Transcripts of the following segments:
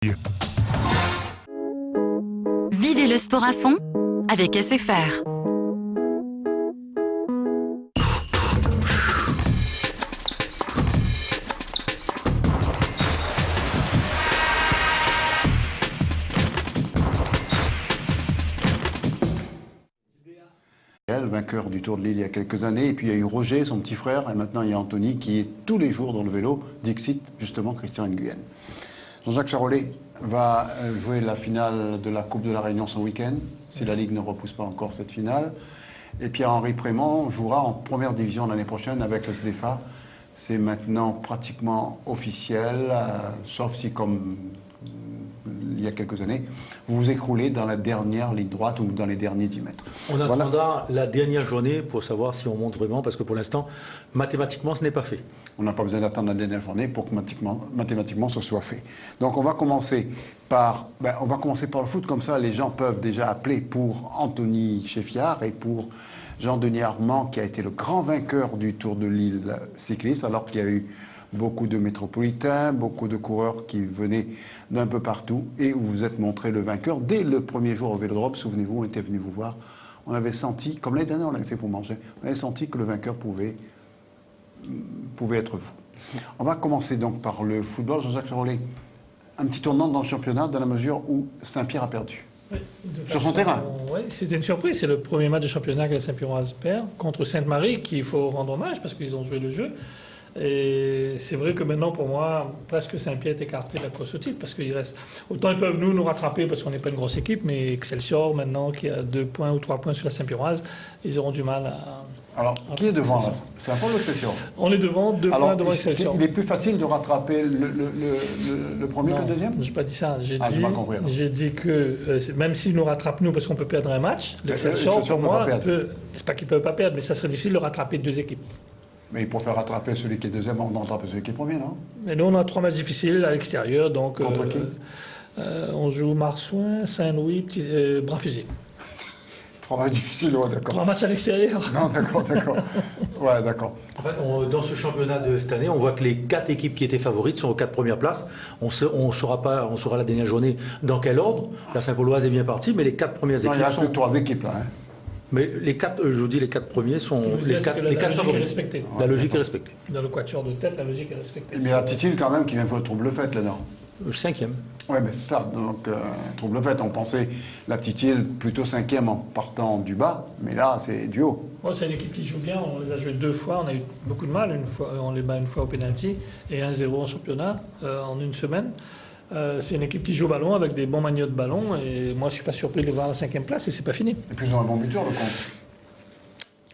Vivez le sport à fond avec SFR. Vainqueur du Tour de l'Île il y a quelques années, et puis il y a eu Roger, son petit frère, et maintenant il y a Anthony qui est tous les jours dans le vélo, Dixit, justement, Christian Nguyen. Jean-Jacques Charolais va jouer la finale de la Coupe de la Réunion ce week-end, si la Ligue ne repousse pas encore cette finale. Et Pierre-Henri Prémont jouera en première division l'année prochaine avec le SDFA. C'est maintenant pratiquement officiel, sauf si, comme il y a quelques années, vous vous écroulez dans la dernière ligne droite ou dans les derniers 10 mètres. On attendra la dernière journée pour savoir si on monte vraiment, parce que pour l'instant, mathématiquement, ce n'est pas fait. On n'a pas besoin d'attendre la dernière journée pour que mathématiquement ce soit fait. Donc on va commencer par le foot, comme ça les gens peuvent déjà appeler pour Anthony Cheffiard et pour Jean-Denis Armand, qui a été le grand vainqueur du Tour de l'Île cycliste, alors qu'il y a eu beaucoup de métropolitains, beaucoup de coureurs qui venaient d'un peu partout, et où vous êtes montré le vainqueur. Dès le premier jour au Vélodrome, souvenez-vous, on était venu vous voir, on avait senti, comme l'année dernière on l'avait fait pour manger, on avait senti que le vainqueur pouvait être vous. On va commencer donc par le football. Jean-Jacques Charolais, un petit tournant dans le championnat, dans la mesure où Saint-Pierre a perdu. Oui, sur son terrain. Oui, c'était une surprise. C'est le premier match de championnat que la Saint-Pierroise perd contre Sainte-Marie, qu'il faut rendre hommage parce qu'ils ont joué le jeu. Et c'est vrai que maintenant, pour moi, presque Saint-Pierre est écarté de la course au titre parce qu'il reste. Autant ils peuvent nous rattraper parce qu'on n'est pas une grosse équipe, mais Excelsior, maintenant, qui a 2 points ou 3 points sur la Saint-Pierroise, ils auront du mal à. Alors, qui est devant là? C'est un peu l'Excelsior. On est devant, 2 points devant Excelsior. Il est plus facile de rattraper le premier que le deuxième? Je n'ai pas dit ça. J'ai dit que même s'ils nous rattrapent, nous, parce qu'on peut perdre un match, l'Excelsior, pour moi, c'est pas qu'ils ne peuvent pas perdre, mais ça serait difficile de rattraper 2 équipes. Mais il préfère rattraper celui qui est deuxième avant de rattraper celui qui est premier, non? Mais nous, on a 3 matchs difficiles à l'extérieur. Donc, contre qui? On joue Marsouin, Saint-Louis, Bras-Fusil. 3 matchs difficiles, ouais, d'accord. 3 matchs à l'extérieur. Non, d'accord. Ouais, d'accord. Enfin, dans ce championnat de cette année, on voit que les 4 équipes qui étaient favorites sont aux 4 premières places. On saura la dernière journée dans quel ordre. La Saint-Pauloise est bien partie, mais les 4 premières équipes. Il reste plus que 3 équipes là. Hein. Mais les 4, je vous dis, les 4 premiers sont les 4 favoris. La logique est respectée. Dans le quatuor de tête, la logique est respectée. Mais la petite île quand même qui vient jouer le trouble-fête là-dedans. Le 5e. Oui, mais c'est ça. Donc, trouble-fête, on pensait la petite île plutôt 5e en partant du bas, mais là, c'est du haut. Ouais, c'est une équipe qui joue bien. On les a joués 2 fois. On a eu beaucoup de mal. On les bat une fois au pénalty et 1-0 en championnat en une semaine. C'est une équipe qui joue au ballon avec des bons manieurs de ballon. Et moi, je ne suis pas surpris de les voir à la 5e place et c'est pas fini. Et puis, ils ont un bon buteur, le Comte.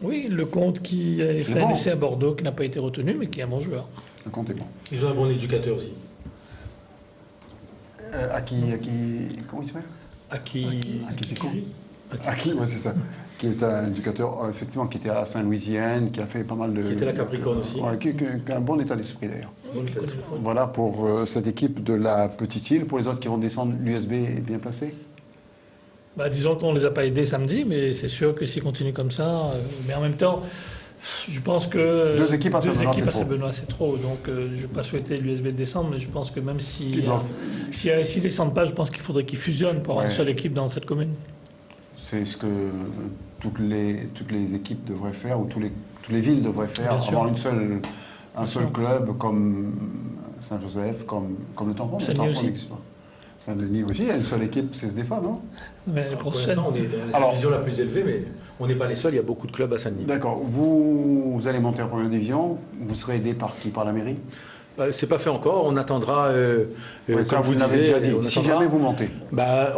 Oui, le Comte qui a fait un essai à Bordeaux qui n'a pas été retenu, mais qui est un bon joueur. Le Comte est bon. Ils ont un bon éducateur aussi. Comment il s'appelle? Aki ouais, c'est ça. Qui est un éducateur, effectivement, qui était à Saint-Louisienne, qui a fait pas mal de... Qui était à Capricorne aussi. Ouais, qui a un bon état d'esprit, d'ailleurs. Bon état d'esprit. Voilà pour cette équipe de la Petite Île. Pour les autres qui vont descendre, l'USB est bien placé? Disons qu'on ne les a pas aidés samedi, mais c'est sûr que s'ils continuent comme ça... mais en même temps... Je pense que 2 équipes à Saint-Benoît, c'est trop. Donc, je ne vais pas souhaiter l'USB descendre, mais je pense que même s'ils ne descendent pas, je pense qu'il faudrait qu'ils fusionnent pour avoir une seule équipe dans cette commune. C'est ce que toutes les équipes devraient faire, ou toutes les villes devraient faire, avoir un seul club comme Saint-Joseph, comme le Tampon. Saint-Denis aussi. Saint-Denis aussi, il y a une seule équipe, c'est SDFA, non? Mais pour l'instant, on est dans la division la plus élevée, mais on n'est pas les seuls, il y a beaucoup de clubs à Saint-Denis. D'accord. Vous allez monter en première division, vous serez aidé par qui? Par la mairie? C'est pas fait encore, on attendra, comme vous l'avez déjà dit, si jamais vous montez.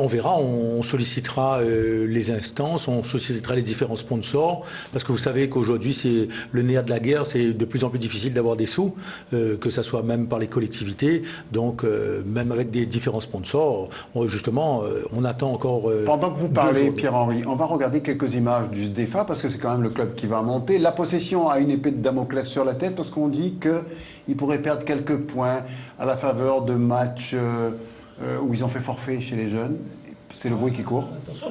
On verra, on sollicitera les instances, on sollicitera les différents sponsors, parce que vous savez qu'aujourd'hui, c'est le nerf de la guerre, c'est de plus en plus difficile d'avoir des sous, que ce soit même par les collectivités, donc même avec des différents sponsors, on attend encore... Pendant que vous parlez, Pierre-Henri, on va regarder quelques images du SDFA, parce que c'est quand même le club qui va monter. La possession a une épée de Damoclès sur la tête, parce qu'on dit qu'il pourrait perdre quelques points à la faveur de matchs où ils ont fait forfait chez les jeunes. c'est le bruit qui court. Attention,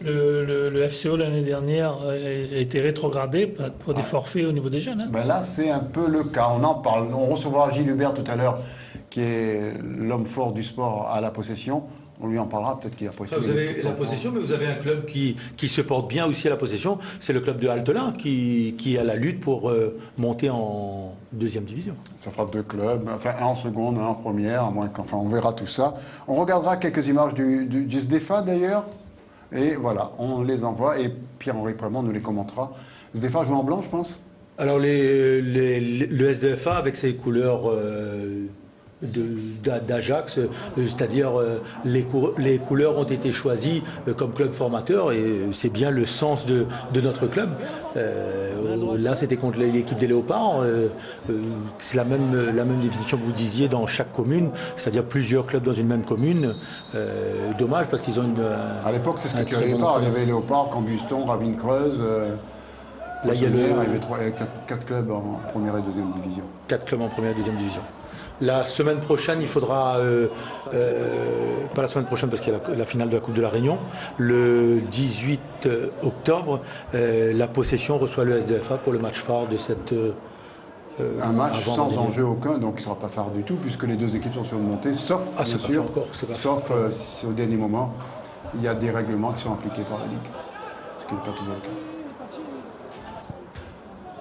le FCO l'année dernière a été rétrogradé pour des forfaits au niveau des jeunes. Hein. Ben là, c'est un peu le cas. On en parle. On recevra Gilles Hubert tout à l'heure, qui est l'homme fort du sport à la possession. On lui en parlera, peut-être qu'il a postulé. Vous avez la possession, mais vous avez un club qui se porte bien aussi à la possession. C'est le club de Haltelin qui est à la lutte pour monter en deuxième division. Ça fera 2 clubs, enfin un en seconde, un en première, à moins qu'enfin on verra tout ça. On regardera quelques images du SDFA d'ailleurs, et voilà, on les envoie, et Pierre-Henri Prémont nous les commentera. SDFA joue en blanc, je pense. Alors le SDFA avec ses couleurs d'Ajax, c'est-à-dire les couleurs ont été choisies comme club formateur et c'est bien le sens de notre club. Là c'était contre l'équipe des Léopards, c'est la même définition que vous disiez dans chaque commune, c'est-à-dire plusieurs clubs dans une même commune. Dommage parce qu'ils ont à l'époque c'est ce que tu avais pas, il y avait Léopards, Cambuston, Ravine-Creuse. Là, il y avait 4 clubs en première et deuxième division. 4 clubs en première et deuxième division. La semaine prochaine, il faudra, pas la semaine prochaine parce qu'il y a la finale de la Coupe de la Réunion, le 18 octobre, la possession reçoit le SDFA pour le match phare de cette... un match sans enjeu aucun, donc il ne sera pas phare du tout, puisque les 2 équipes sont sur le montée, sauf, bien sûr, sauf si au dernier moment, il y a des règlements qui sont appliqués par la Ligue, ce qui n'est pas toujours le cas.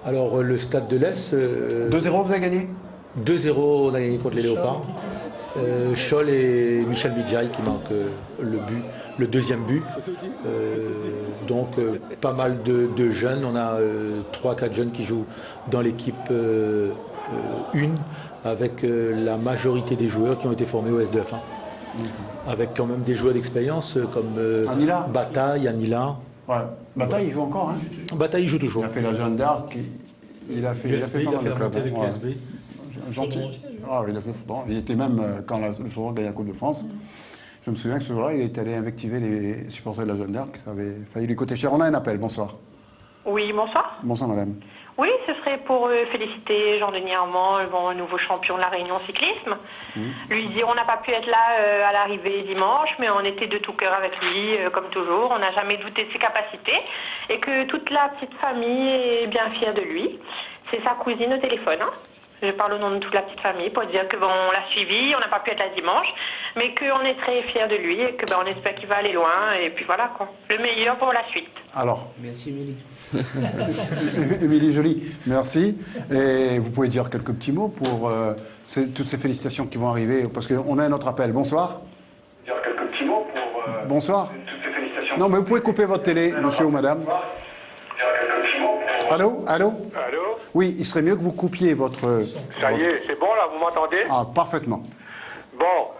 Alors, le Stade de l'Est... 2-0, vous avez gagné ? 2-0, on a gagné contre les Léopards. Scholl et Michel Midjaï qui manquent le deuxième but. Donc pas mal de jeunes. On a 3-4 jeunes qui jouent dans l'équipe 1 avec la majorité des joueurs qui ont été formés au SDF1. Avec quand même des joueurs d'expérience comme Bataille, Anila. Ouais. Bataille, il joue encore. Hein. Bataille, il joue toujours. Il a fait la Jeanne d'Arc. Il a fait la montée avec l'USB. Gentil. Ah, il était même, quand le jour de la Coupe de France, je me souviens que ce jour-là, il est allé invectiver les supporters de la Jeanne d'Arc. Ça avait failli lui coûter cher. On a un appel. Bonsoir. Oui, bonsoir. Bonsoir, madame. Oui, ce serait pour féliciter Jean-Denis Armand, le nouveau champion de la Réunion cyclisme. Lui dire on n'a pas pu être là à l'arrivée dimanche, mais on était de tout cœur avec lui, comme toujours. On n'a jamais douté de ses capacités et que toute la petite famille est bien fière de lui. C'est sa cousine au téléphone. Hein. Je parle au nom de toute la petite famille pour dire que on l'a suivi, on n'a pas pu être là dimanche, mais qu'on est très fiers de lui et que on espère qu'il va aller loin. Et puis voilà, quoi. Le meilleur pour la suite. Alors. Merci, Émilie. Émilie Joly, merci. Et vous pouvez dire quelques petits mots pour toutes ces félicitations qui vont arriver, parce qu'on a un autre appel. Bonsoir. Dire quelques petits mots pour... Bonsoir. Toutes ces félicitations. Non, mais vous pouvez couper votre télé, monsieur ou madame. Dire quelques petits mots pour... Allô ? Allô ? Oui, il serait mieux que vous coupiez votre... Ça y est, c'est bon là, vous m'entendez ? Ah, parfaitement. Bon,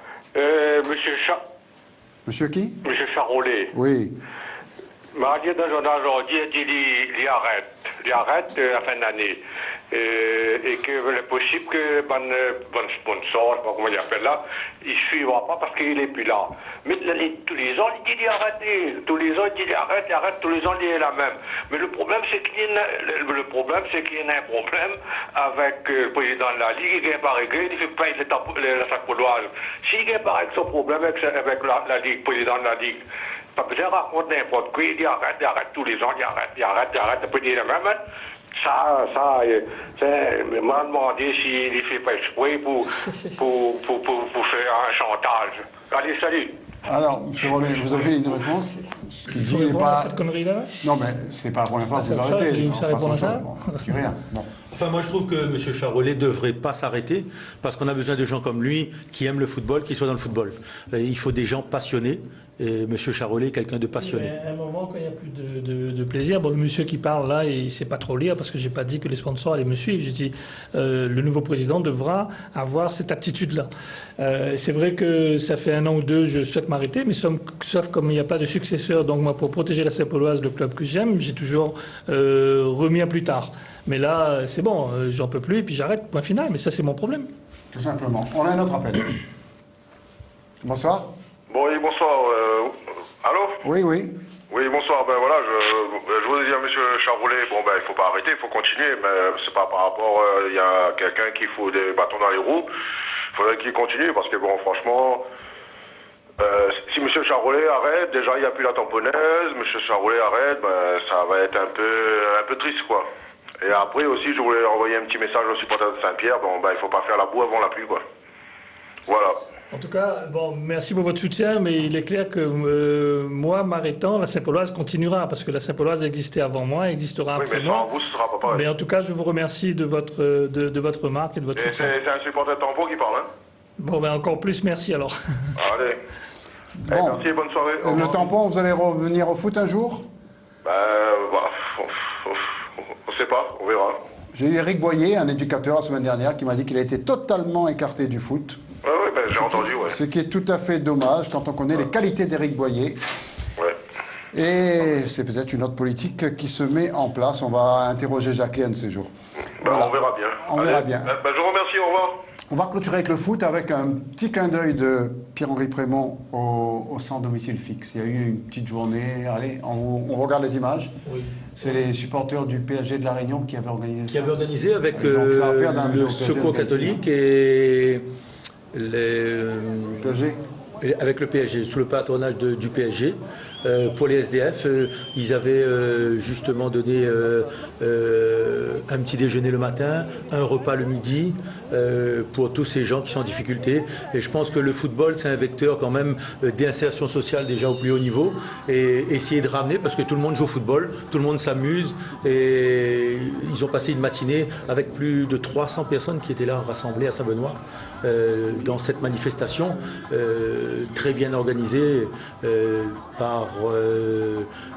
Monsieur qui ? Monsieur Charolais. Oui. M'a dit dans le journal aujourd'hui, il arrête à la fin de l'année. Et que c'est possible que bon sponsor, je sais pas comment il appelle là, il ne suivra pas parce qu'il n'est plus là. Mais tous les ans, il dit arrêter. Tous les ans, il dit arrête, tous les ans, il est la même. Mais le problème, c'est qu'il y a un problème avec le président de la Ligue, il gagne pas régler, il fait pas la sacodoise. S'il gagne pas régler son problème avec la Ligue, président de la Ligue, pas besoin de raconter n'importe quoi, il dit arrête, tous les ans, il arrête, après il est la même. Ça, m'a demandé s'il ne fait pas exprès pour faire un chantage. Allez, salut. Alors, M. Rollet, vous avez une réponse ? Ce qu'il Il faut dit n'est répondre à pas... cette connerie-là ? Non, mais c'est pas la première fois que vous ça, arrêtez. ça répond à ça ? Je dis rien. Bon. Enfin, moi, je trouve que M. Charolais ne devrait pas s'arrêter parce qu'on a besoin de gens comme lui qui aiment le football, qui soient dans le football. Et il faut des gens passionnés. Et M. Charolais est quelqu'un de passionné. Mais à un moment, quand il n'y a plus de plaisir, bon, le monsieur qui parle là, il ne sait pas trop lire parce que je n'ai pas dit que les sponsors allaient me suivre. J'ai dit le nouveau président devra avoir cette aptitude-là. C'est vrai que ça fait 1 an ou 2, je souhaite m'arrêter, mais sauf comme il n'y a pas de successeur, donc moi, pour protéger la Saint-Pauloise, le club que j'aime, j'ai toujours remis à plus tard. Mais là, c'est bon, j'en peux plus et puis j'arrête, point final. Mais ça, c'est mon problème. Tout simplement. On a un autre appel. Bonsoir. Bon, oui, bonsoir. Allô ? Oui, oui. Oui, bonsoir. Ben voilà, je voudrais dire à M. Charolais, bon ben il faut pas arrêter, il faut continuer, mais c'est pas par rapport, il y a quelqu'un qui fout des bâtons dans les roues, il faudrait qu'il continue, parce que bon, franchement, si M. Monsieur Charolais arrête, déjà il n'y a plus la tamponneuse, Monsieur Charolais arrête, ben, ça va être un peu triste quoi. Et après aussi, je voulais envoyer un petit message aux supporters de Saint-Pierre, bon ben il faut pas faire la boue avant la pluie quoi. Voilà. En tout cas, bon, merci pour votre soutien, mais il est clair que moi, m'arrêtant, la Saint-Pauloise continuera, parce que la Saint-Pauloise existait avant moi, existera Oui, après mais moi. sans vous, ce sera pas pareil. Mais en tout cas, je vous remercie de votre remarque et de votre Et soutien. c'est un supporter de Tampon qui parle, hein. Bon, ben encore plus merci alors. Allez. Bon. Eh, merci, bonne soirée. Au Le revoir. tampon, vous allez revenir au foot un jour? Bah, on sait pas, on verra. J'ai eu Eric Boyer, un éducateur, la semaine dernière, qui m'a dit qu'il a été totalement écarté du foot. Ouais, ben, j'ai entendu, ouais. Ce qui est tout à fait dommage quand on connaît les qualités d'Éric Boyer. Ouais. Et c'est peut-être une autre politique qui se met en place. On va interroger Jacquet un de ces jours. Bah, Voilà. on verra bien. On verra bien. Bah, je vous remercie, au revoir. On va clôturer avec le foot avec un petit clin d'œil de Pierre-Henri Prémont au sans domicile fixe. Il y a eu une petite journée. Allez, on regarde les images. Oui. C'est les supporters du PSG de La Réunion qui avaient organisé Qui ça. avait organisé avec Et donc, ça va faire dans la mesure le où le PSG Secours a gagné. catholique et PSG. avec le PSG, sous le patronage du PSG. Pour les SDF, ils avaient justement donné un petit déjeuner le matin, un repas le midi, pour tous ces gens qui sont en difficulté. Et je pense que le football, c'est un vecteur quand même d'insertion sociale déjà au plus haut niveau. Et essayer de ramener, parce que tout le monde joue au football, tout le monde s'amuse. Et ils ont passé une matinée avec plus de 300 personnes qui étaient là rassemblées à Saint-Benoît. Dans cette manifestation très bien organisée par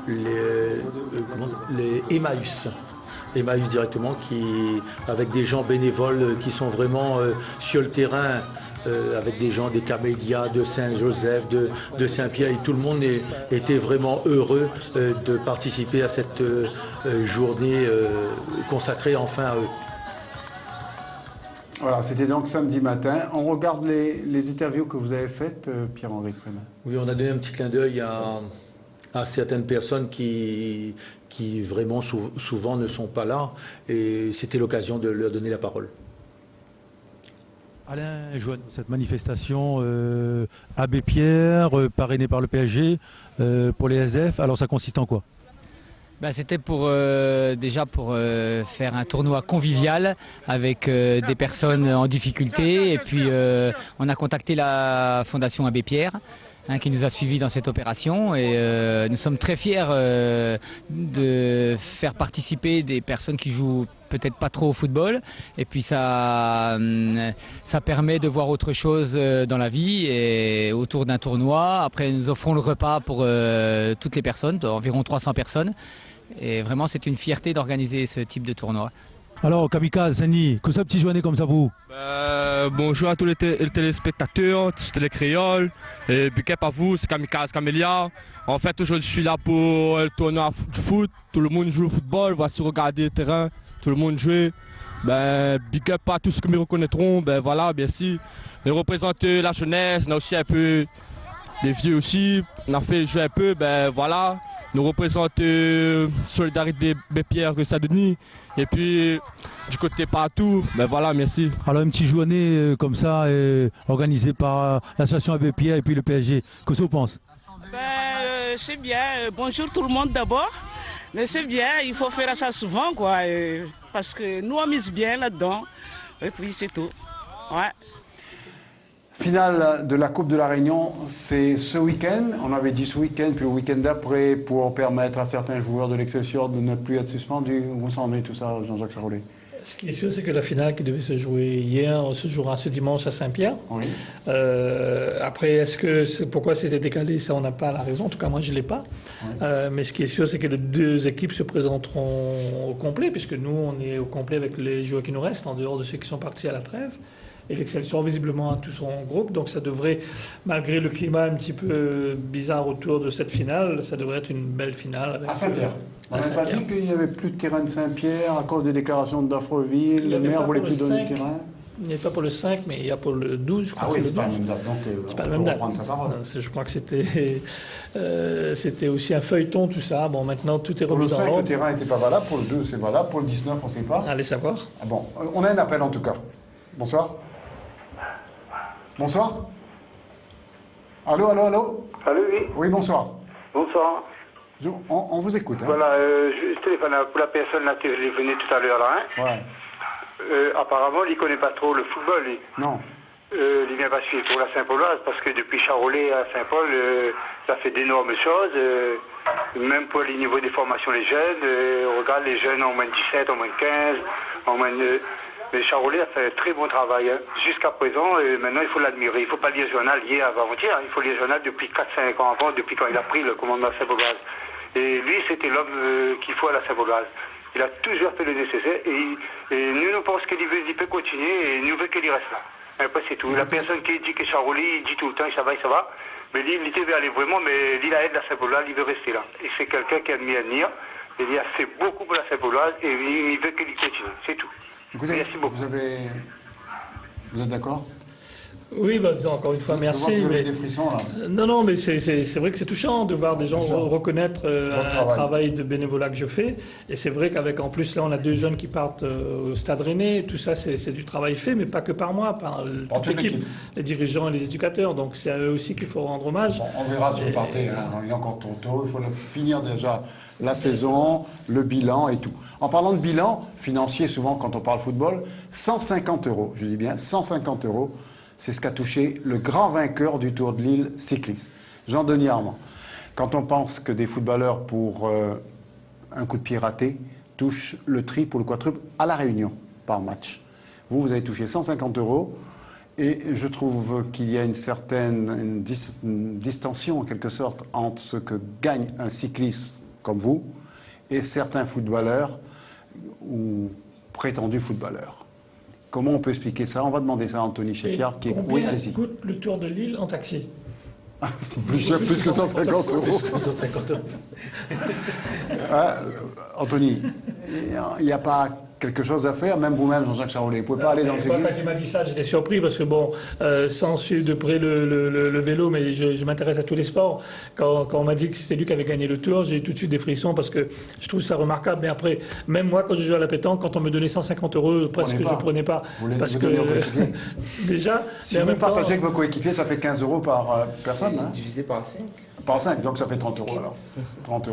les Emmaüs. Emmaüs directement, avec des gens bénévoles qui sont vraiment sur le terrain, avec des gens des Camélias, de Saint-Joseph, de Saint-Pierre, et tout le monde était vraiment heureux de participer à cette journée consacrée enfin à eux. Voilà, c'était donc samedi matin. On regarde les interviews que vous avez faites, Pierre-Henri Prémont. Oui, on a donné un petit clin d'œil à certaines personnes qui vraiment souvent ne sont pas là, et c'était l'occasion de leur donner la parole. Alain Joanne, cette manifestation Abbé Pierre, parrainée par le PSG, pour les SDF, alors ça consiste en quoi? C'était déjà pour faire un tournoi convivial avec des personnes en difficulté. Et puis on a contacté la Fondation Abbé Pierre qui nous a suivis dans cette opération. Et nous sommes très fiers de faire participer des personnes qui jouent peut-être pas trop au football. Et puis ça permet de voir autre chose dans la vie et autour d'un tournoi. Après nous offrons le repas pour toutes les personnes, environ 300 personnes. Et vraiment, c'est une fierté d'organiser ce type de tournoi. Alors, Kamikaze, Sani, que ça, petit journée comme ça, vous? Bonjour à tous les téléspectateurs, tous les créoles. Et big up à vous, c'est Kamikaze Camélia. En fait, aujourd'hui, je suis là pour le tournoi de foot. Tout le monde joue au football, voici regarder le terrain, tout le monde joue. Big up à tous ceux qui me reconnaîtront. Voilà, merci. On représente la jeunesse, on a aussi un peu des vieux aussi. On a fait jouer un peu, voilà. Nous représentons Solidarité Abbé Pierre de Saint-Denis. Et puis, du côté partout, voilà, merci. Alors, une petite journée comme ça, organisée par l'association Abbé Pierre et puis le PSG. Qu'est-ce que vous pensez? C'est bien. Bonjour tout le monde d'abord. Mais c'est bien, il faut faire ça souvent, quoi. Parce que nous, on mise bien là-dedans. Et puis, c'est tout. Ouais. Finale de la Coupe de la Réunion, c'est ce week-end. On avait dit ce week-end, puis le week-end d'après, pour permettre à certains joueurs de l'Excelsior de ne plus être suspendus. Où ça en est tout ça, Jean-Jacques Charolais? Ce qui est sûr, c'est que la finale qui devait se jouer hier se jouera ce dimanche à Saint-Pierre. Oui. Après, pourquoi c'était décalé, ça, on n'a pas la raison. En tout cas, moi, je ne l'ai pas. Oui. Mais ce qui est sûr, c'est que les deux équipes se présenteront au complet, puisque nous, on est au complet avec les joueurs qui nous restent, en dehors de ceux qui sont partis à la trêve. Et l'Excelsior, visiblement, a tout son groupe. Donc, ça devrait, malgré le climat un petit peu bizarre autour de cette finale, ça devrait être une belle finale. Avec à Saint-Pierre. On n'a pas dit qu'il n'y avait plus de terrain de Saint-Pierre à cause des déclarations de Dafreville. Le maire ne voulait plus donner de terrain. Il n'y a pas pour le 5, mais il y a pour le 12, je crois. Ah oui, c'est pas la même date. Donc, c'est pas la même date. Je crois que c'était aussi un feuilleton, tout ça. Bon, maintenant, tout est remis dans l'ordre. Pour le 5, le terrain n'était pas valable. Pour le 2, c'est valable. Pour le 19, on ne sait pas. Allez savoir. Ah bon, on a un appel en tout cas. Bonsoir. Bonsoir. Allô, allô, allô? Allô, oui. Oui, bonsoir. Bonsoir. On vous écoute. Hein. Voilà, je téléphone pour la personne là qui est venue tout à l'heure là. Hein. Ouais. Apparemment, il ne connaît pas trop le football. Lui. Non. Il vient pas suivre pour la Saint-Pauloise parce que depuis Charolais à Saint-Paul, ça fait d'énormes choses. Même pour le niveau des formations des jeunes. On regarde les jeunes en moins de 17, en moins de 15, en moins de... Mais Charolais a fait un très bon travail. Hein. Jusqu'à présent, maintenant, il faut l'admirer. Il ne faut pas lire le journal hier avant-hier. Il faut lire le journal depuis 4-5 ans avant, depuis quand il a pris le commandement de Saint-Pauloise. Et lui, c'était l'homme qu'il faut à la Saint-Pauloise. Il a toujours fait le nécessaire. Et nous pensons qu'il peut continuer et nous veut qu'il reste là. Après, c'est tout. La personne qui dit que Charolais, il dit tout le temps, ça va. Mais lui, il veut aller vraiment, mais lui, il aide la Saint-Pauloise, il veut rester là. Et c'est quelqu'un qui a mis à venir. Et il a fait beaucoup pour la Saint-Pauloise et il veut qu'il continue. C'est tout. Écoutez, merci beaucoup. Vous êtes d'accord? Oui, bah, encore une fois, merci. Vous mais... avez des frissons, là. Non, mais c'est vrai que c'est touchant de voir des gens reconnaître un travail de bénévolat que je fais. Et c'est vrai qu'avec, en plus, là, on a 2 jeunes qui partent au Stade Rennais. Tout ça, c'est du travail fait, mais pas que par moi, par toute l'équipe, les dirigeants et les éducateurs. Donc, c'est à eux aussi qu'il faut rendre hommage. Bon, on verra si vous partez. Hein. Il est encore trop tôt. Il faut finir déjà la saison, le bilan et tout. En parlant de bilan financier, souvent, quand on parle football, 150 €. Je dis bien 150 €. C'est ce qu'a touché le grand vainqueur du Tour de l'Île cycliste, Jean-Denis Armand. Quand on pense que des footballeurs, pour un coup de pied raté, touchent le triple ou le quadruple à La Réunion par match. Vous avez touché 150 €. Et je trouve qu'il y a une certaine distension, en quelque sorte, entre ce que gagne un cycliste comme vous et certains footballeurs ou prétendus footballeurs. Comment on peut expliquer ça? On va demander ça à Anthony Chéfiard. Oui, allez-y. Coûte le Tour de l'Île en taxi? plus que 150 €. Plus que 150 €. Anthony, il n'y a pas quelque chose à faire, même vous-même, Jean-Jacques Charolais. Vous ne pouvez pas aller dans le cyclisme? Quand il m'a dit ça, j'étais surpris parce que, bon, sans suivre de près le vélo, mais je m'intéresse à tous les sports. Quand on m'a dit que c'était lui qui avait gagné le Tour, j'ai eu tout de suite des frissons parce que je trouve ça remarquable. Mais après, même moi, quand je jouais à la pétanque, quand on me donnait 150 €, presque je ne prenais pas. Parce que déjà... Si vous partagez avec vos coéquipiers, ça fait 15 € par personne. Hein? Divisé par 5. Par 5, donc ça fait 30 € alors. 30 €.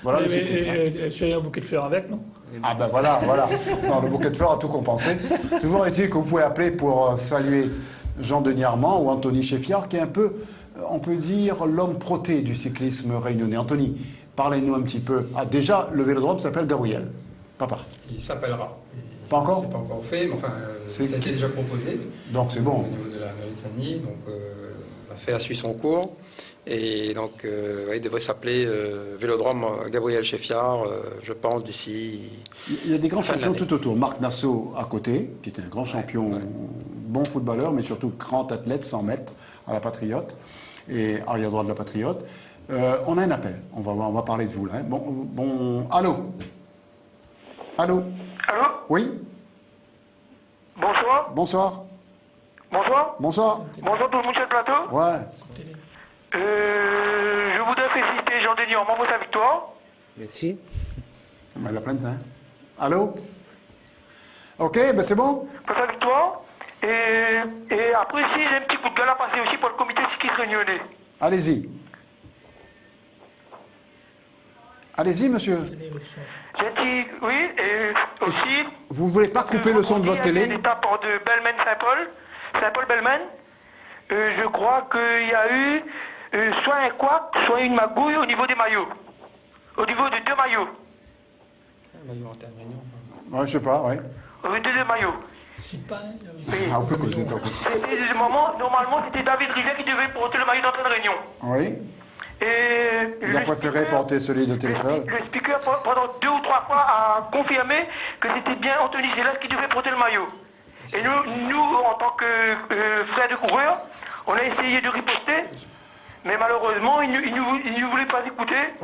Voilà le cyclisme. Tu as un bouquet de fleurs avec, non? Ah ben voilà. Non, le bouquet de fleurs a tout compensé. Toujours est-il que vous pouvez appeler pour saluer Jean-Denis Armand ou Anthony Chéfiard, qui est un peu, on peut dire, l'homme proté du cyclisme réunionnais. Anthony, parlez-nous un petit peu. Ah, déjà, le vélodrome s'appelle Gabriel. Papa. Il s'appellera. Pas encore? C'est pas encore fait, mais enfin, ça a été déjà proposé. Donc c'est bon. Au niveau de la mairie de Saint-Denis, donc l'affaire a suivi son cours. Et donc, il devrait s'appeler Vélodrome Gabriel Chéfiard, je pense, d'ici... Il y a des grands champions tout autour. Marc Nassau à côté, qui était un grand champion, bon footballeur, mais surtout grand athlète, 100 mètres à la Patriote, et arrière droit de la Patriote. On a un appel, on va parler de vous là. Hein. Bon, allô? Allô? Allô? Oui? Bonsoir. Bonsoir. Bonsoir. Bonsoir. Bonsoir tout le monde sur le plateau. Ouais. Je voudrais féliciter Jean-Denis Armand pour sa victoire. Merci. La plainte, hein? Allô? Ok, ben c'est bon? Pour sa victoire. Et après, si j'ai un petit coup de gueule à passer aussi pour le comité cycliste réunionnais. Allez-y. Allez-y, monsieur. J'ai dit, oui, et aussi... Vous voulez pas couper le son de votre télé? Il y a l'étape de Belmen-Saint-Paul, Saint-Paul-Belmen. Je crois qu'il y a eu soit un couac, soit une magouille au niveau des maillots. Au niveau de 2 maillots. Un maillot en termes réunion. Ouais, je sais pas, ouais. Au niveau de 2 maillots. Ah, on peut causer. C'était normalement, c'était David Rivet qui devait porter le maillot d'entrée de réunion. Oui. Et il a préféré porter celui de Télécréole. Le speaker, pendant 2 ou 3 fois, a confirmé que c'était bien Anthony Céleste qui devait porter le maillot. Et nous en tant que frères de coureurs, on a essayé de riposter, mais malheureusement, ils ne voulaient pas écouter.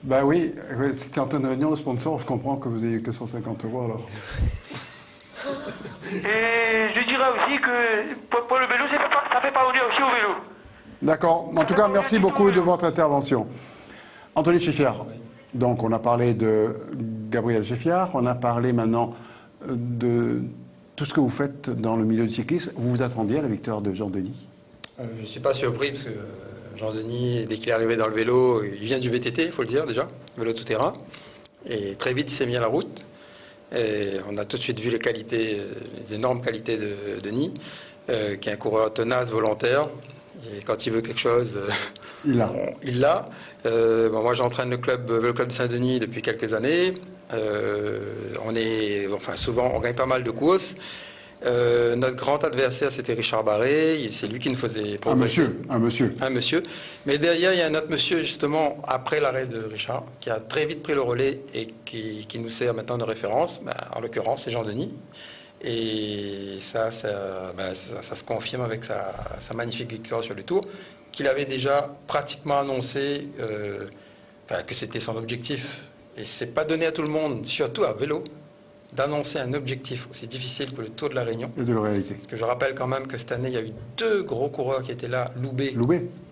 Ben oui, c'était en une réunion de sponsor, je comprends que vous n'ayez que 150 € alors. Et je dirais aussi que pour le vélo, ça fait pas honneur aussi au vélo. D'accord. En tout cas, merci beaucoup de votre intervention. Anthony Chéfiard. Donc, on a parlé de Gabriel Chéfiard, on a parlé maintenant de tout ce que vous faites dans le milieu du cyclisme, vous vous attendiez à la victoire de Jean-Denis? Je ne suis pas surpris parce que Jean-Denis, dès qu'il est arrivé dans le vélo, il vient du VTT, il faut le dire déjà, vélo tout terrain. Et très vite, il s'est mis à la route. Et on a tout de suite vu les qualités, les énormes qualités de Denis, qui est un coureur tenace, volontaire. Et quand il veut quelque chose, il l'a. Moi, j'entraîne le Vélo Club de Saint-Denis depuis quelques années. Souvent, on gagne pas mal de courses. Notre grand adversaire, c'était Richard Barré. C'est lui qui nous faisait progresser. Un monsieur. Mais derrière, il y a un autre monsieur, justement, après l'arrêt de Richard, qui a très vite pris le relais et qui nous sert maintenant de référence. En l'occurrence, c'est Jean-Denis. Et ça se confirme avec sa magnifique victoire sur le Tour, qu'il avait déjà pratiquement annoncé que c'était son objectif. Et c'est pas donné à tout le monde, surtout à vélo, d'annoncer un objectif aussi difficile que le Tour de la Réunion. Et de le réaliser. Parce que je rappelle quand même que cette année, il y a eu 2 gros coureurs qui étaient là. Loubet.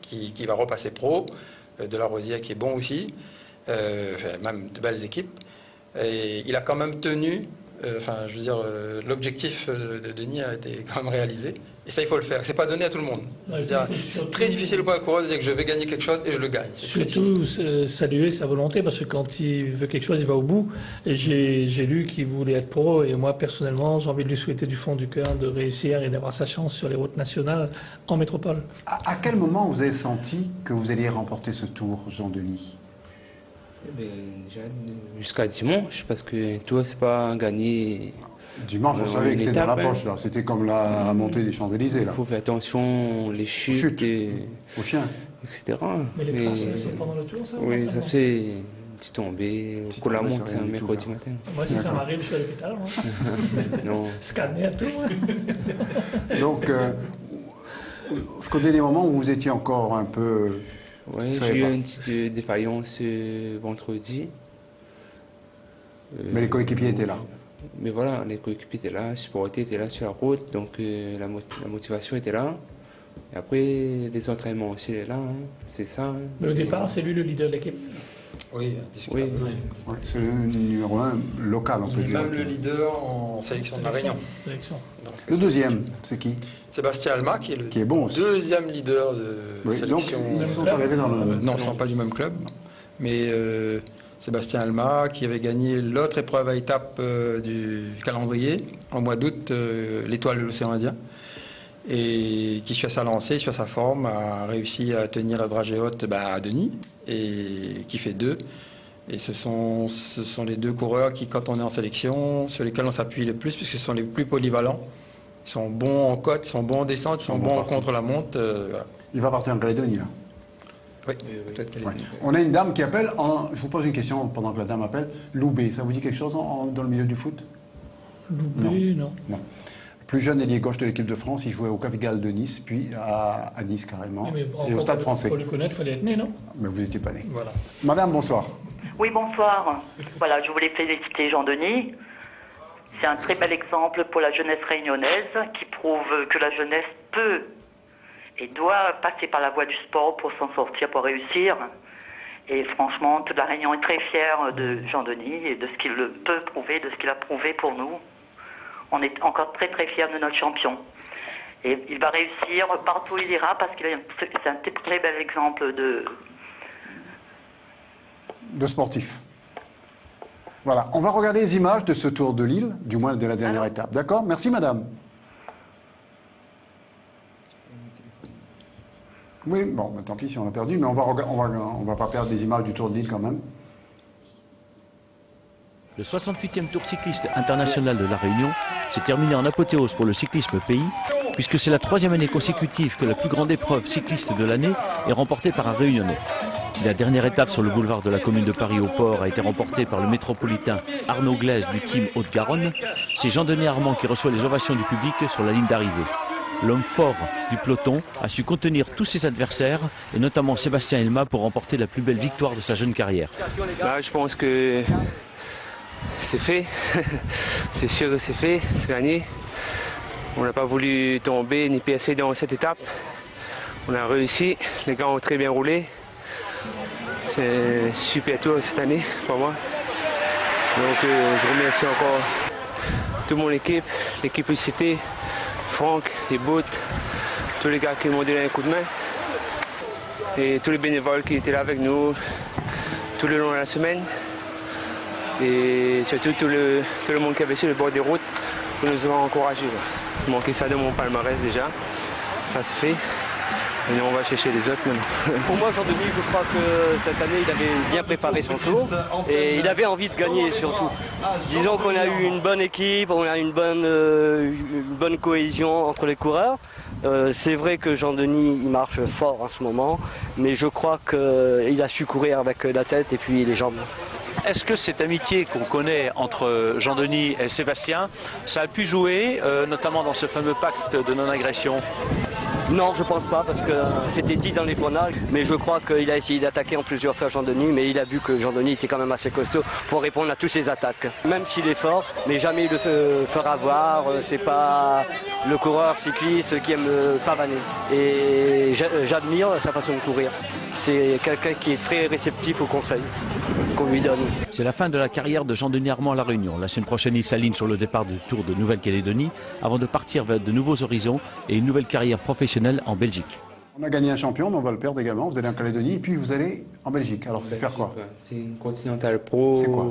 Qui va repasser pro, de la Rosière qui est bon aussi, même de belles équipes. Et il a quand même tenu, l'objectif de Denis a été quand même réalisé. Et ça, il faut le faire. C'est pas donné à tout le monde. C'est très difficile pour un coureur de dire que je vais gagner quelque chose et je le gagne. Surtout saluer sa volonté, parce que quand il veut quelque chose, il va au bout. Et j'ai lu qu'il voulait être pro, et moi, personnellement, j'ai envie de lui souhaiter du fond du cœur de réussir et d'avoir sa chance sur les routes nationales en métropole. À quel moment vous avez senti que vous alliez remporter ce Tour, Jean-Denis? Déjà jusqu'à dimanche, parce que toi, c'est pas gagné. Dimanche, vous savez que c'était dans la poche, là. C'était comme la montée des Champs-Élysées, là. Il faut faire attention, les chutes aux chiens, etc. Mais les tracés, c'est pendant le Tour, ça? Oui, ça c'est une petite tombée, pour la montée un mercredi matin. Moi, si ça m'arrive, je suis à l'hôpital. Non. Scanner, tout. Donc, je connais des moments où vous étiez encore un peu... Oui, j'ai eu une petite défaillance vendredi. Mais les coéquipiers étaient là. Mais voilà, les coéquipiers étaient là, les supporters étaient là sur la route, donc la motivation était là. Et après, les entraînements aussi étaient là, c'est ça. Mais au départ, c'est lui le leader de l'équipe. Oui, oui. C'est le numéro 1 local, on peut dire. Même le leader en sélection de la Réunion. Le deuxième, c'est qui? Sébastien Alma, qui est bon aussi. Deuxième leader de sélection. Donc, ils sont arrivés dans le... Non, ils ne sont pas du même club. Mais Sébastien Alma, qui avait gagné l'autre épreuve à étape du calendrier, en mois d'août, l'étoile de l'océan Indien. Et qui, sur sa lancée, sur sa forme, a réussi à tenir la dragée haute à Denis, et qui fait 2. Et ce sont les 2 coureurs qui, quand on est en sélection, sur lesquels on s'appuie le plus, puisque ce sont les plus polyvalents. Ils sont bons en côte, ils sont bons en descente, ils sont bons contre la monte. Voilà. Il va partir en Calédonie, là. Oui, peut-être Calédonie. Ouais. On a une dame qui appelle, je vous pose une question pendant que la dame appelle. Loubet, ça vous dit quelque chose dans le milieu du foot? Loubet, non. Plus jeune ailier gauche de l'équipe de France, il jouait au Cavigal de Nice, puis à Nice carrément, et au Stade Français. Il faut le connaître, il fallait être né, non? Mais vous n'étiez pas né. Voilà. Madame, bonsoir. Oui, bonsoir. Voilà, je voulais féliciter Jean-Denis. C'est un très bel exemple pour la jeunesse réunionnaise qui prouve que la jeunesse peut et doit passer par la voie du sport pour s'en sortir, pour réussir. Et franchement, toute la Réunion est très fière de Jean-Denis et de ce qu'il peut prouver, de ce qu'il a prouvé pour nous. On est encore très très fiers de notre champion. Et il va réussir partout où il ira parce qu'il c'est un très bel exemple de sportif. Voilà, on va regarder les images de ce Tour de Lille, du moins de la dernière étape. D'accord? Merci madame. Oui, bon, tant pis si on l'a perdu, mais on va pas perdre les images du Tour de Lille quand même. Le 68e Tour cycliste international de La Réunion s'est terminé en apothéose pour le cyclisme pays, puisque c'est la 3e année consécutive que la plus grande épreuve cycliste de l'année est remportée par un Réunionnais. Si la dernière étape sur le boulevard de la commune de Paris au Port a été remportée par le métropolitain Arnaud Glaise du team Haute-Garonne, c'est Jean-Denis Armand qui reçoit les ovations du public sur la ligne d'arrivée. L'homme fort du peloton a su contenir tous ses adversaires, et notamment Sébastien Elma, pour remporter la plus belle victoire de sa jeune carrière. Là, je pense que c'est fait, c'est sûr que c'est fait, c'est gagné. On n'a pas voulu tomber ni passer dans cette étape. On a réussi, les gars ont très bien roulé. C'est un super tour cette année pour moi. Donc je remercie encore toute mon équipe, l'équipe UCT, Franck, les Bouts, tous les gars qui m'ont donné un coup de main. Et tous les bénévoles qui étaient là avec nous tout le long de la semaine. Et surtout tout le monde qui avait sur le bord des routes pour nous avoir encouragés. Il manquait ça de mon palmarès déjà. Ça c'est fait. Et on va chercher les autres maintenant. Pour moi, Jean-Denis, je crois que cette année, il avait bien préparé son tour et il avait envie de gagner surtout. Disons qu'on a eu une bonne équipe, on a une bonne cohésion entre les coureurs. C'est vrai que Jean-Denis, il marche fort en ce moment, mais je crois qu'il a su courir avec la tête et puis les jambes. Est-ce que cette amitié qu'on connaît entre Jean-Denis et Sébastien, ça a pu jouer, notamment dans ce fameux pacte de non-agression ? Non, je pense pas, parce que c'était dit dans les journaux, mais je crois qu'il a essayé d'attaquer en plusieurs fois Jean-Denis, mais il a vu que Jean-Denis était quand même assez costaud pour répondre à toutes ses attaques. Même s'il est fort, mais jamais il le fera voir, c'est pas le coureur cycliste qui aime pavaner. Et j'admire sa façon de courir. C'est quelqu'un qui est très réceptif aux conseils qu'on lui donne. C'est la fin de la carrière de Jean-Denis Armand à La Réunion. La semaine prochaine, il s'aligne sur le départ du Tour de Nouvelle-Calédonie avant de partir vers de nouveaux horizons et une nouvelle carrière professionnelle en Belgique. On a gagné un champion, mais on va le perdre également. Vous allez en Calédonie et puis vous allez en Belgique. Alors c'est faire quoi? C'est une Continental Pro. C'est quoi?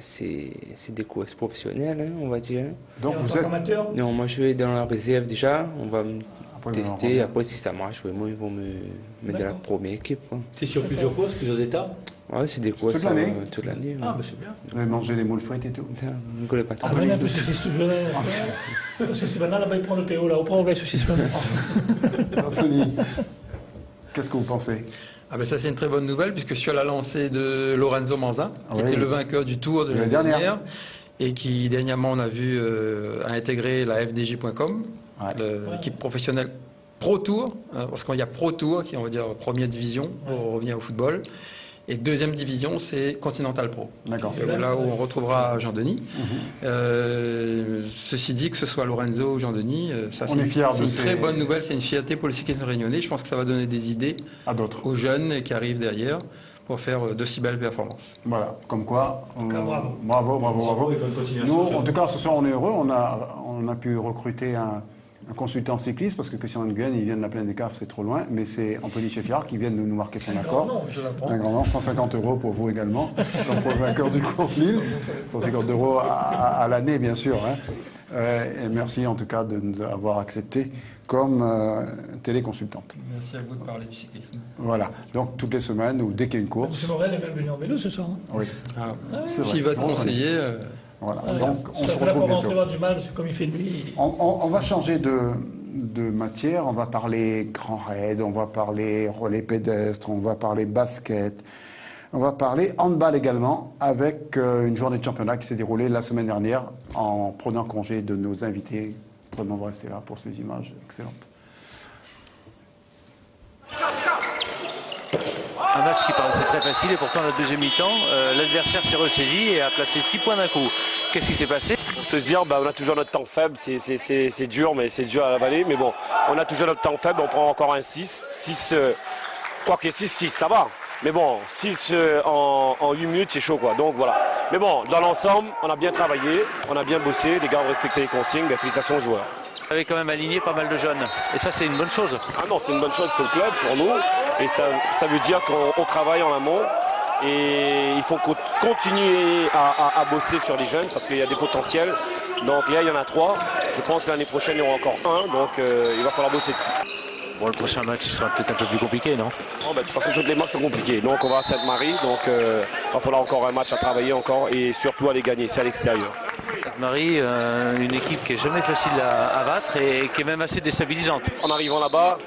C'est des courses professionnelles, hein, on va dire. Donc vous êtes amateur? Non, moi je vais dans la réserve déjà. On va me tester. Après, si ça marche, vraiment, ils vont me mettre dans la première équipe. C'est sur plusieurs courses, plusieurs étapes? Ouais, c'est des courses toute l'année. Ah, bah c'est bien. Vous avez mangé des moules frites et tout? Je ne connais pas trop. Ah, mais parce que c'est toujours. Parce que c'est maintenant, là-bas, il prend le PO, là. On prend les saucisses. Anthony, qu'est-ce que vous pensez? Ah ben ça c'est une très bonne nouvelle puisque sur la lancée de Lorenzo Manzin, qui était le vainqueur du Tour de l'année dernière et qui dernièrement on a vu a intégré la FDJ.com, l'équipe professionnelle Pro Tour, parce qu'il y a Pro Tour qui est on va dire première division pour revenir au football. Et deuxième division, c'est Continental Pro. D'accord. C'est là où on retrouvera Jean-Denis. Ceci dit, que ce soit Lorenzo ou Jean-Denis, c'est une très bonne nouvelle, c'est une fierté pour le cyclisme réunionnais. Je pense que ça va donner des idées à d'autres, aux jeunes qui arrivent derrière pour faire de si belles performances. Voilà, comme quoi, bravo. Bravo. Nous, en tout cas, ce soir, on est heureux. On a pu recruter un consultant cycliste, parce que Christian Nguyen, il vient de la Plaine des Caves, c'est trop loin, mais c'est Anthony Cheffiard qui vient de nous marquer son accord. Un grand nom, 150 € pour vous également, pour le vainqueur du Cours de Lille, 150 € à l'année, bien sûr. Et merci en tout cas de nous avoir accepté comme téléconsultante. Merci à vous de parler du cyclisme. Voilà, donc toutes les semaines, ou dès qu'il y a une course. M. Morel est même venu en vélo ce soir. Oui. S'il va te conseiller... Voilà. Ouais, donc on se retrouve retrouve bientôt. avoir du mal, parce que comme il fait nuit. On va changer de matière, on va parler grand raid, on va parler relais pédestre, on va parler basket, on va parler handball également, avec une journée de championnat qui s'est déroulée la semaine dernière en prenant congé de nos invités. Vraiment, on va rester là pour ces images excellentes. Un match qui paraissait très facile et pourtant la deuxième mi-temps, l'adversaire s'est ressaisi et a placé 6 points d'un coup. Qu'est-ce qui s'est passé? Pour te dire, on a toujours notre temps faible, c'est dur, mais c'est dur à l'avaler. Mais bon, on a toujours notre temps faible, on prend encore un 6. Quoi que 6, ça va. Mais bon, 6 en 8 minutes, c'est chaud quoi. Donc voilà. Mais bon, dans l'ensemble, on a bien travaillé, on a bien bossé, les gars ont respecté les consignes, félicitations aux joueurs. Vous avez quand même aligné pas mal de jeunes. Et ça, c'est une bonne chose. Ah non, c'est une bonne chose pour le club, pour nous. Et ça veut dire qu'on travaille en amont. Et il faut continuer à bosser sur les jeunes parce qu'il y a des potentiels. Donc là, il y en a 3. Je pense que l'année prochaine, il y aura encore 1. Donc il va falloir bosser dessus. Bon, le prochain match, il sera peut-être un peu plus compliqué, non? Non, de toute façon, tous les matchs sont compliqués. Donc on va à Sainte-Marie. Donc il va falloir encore un match à travailler encore. Et surtout à les gagner. C'est à l'extérieur. Sainte-Marie, une équipe qui est jamais facile à battre et qui est même assez déstabilisante. En arrivant là-bas,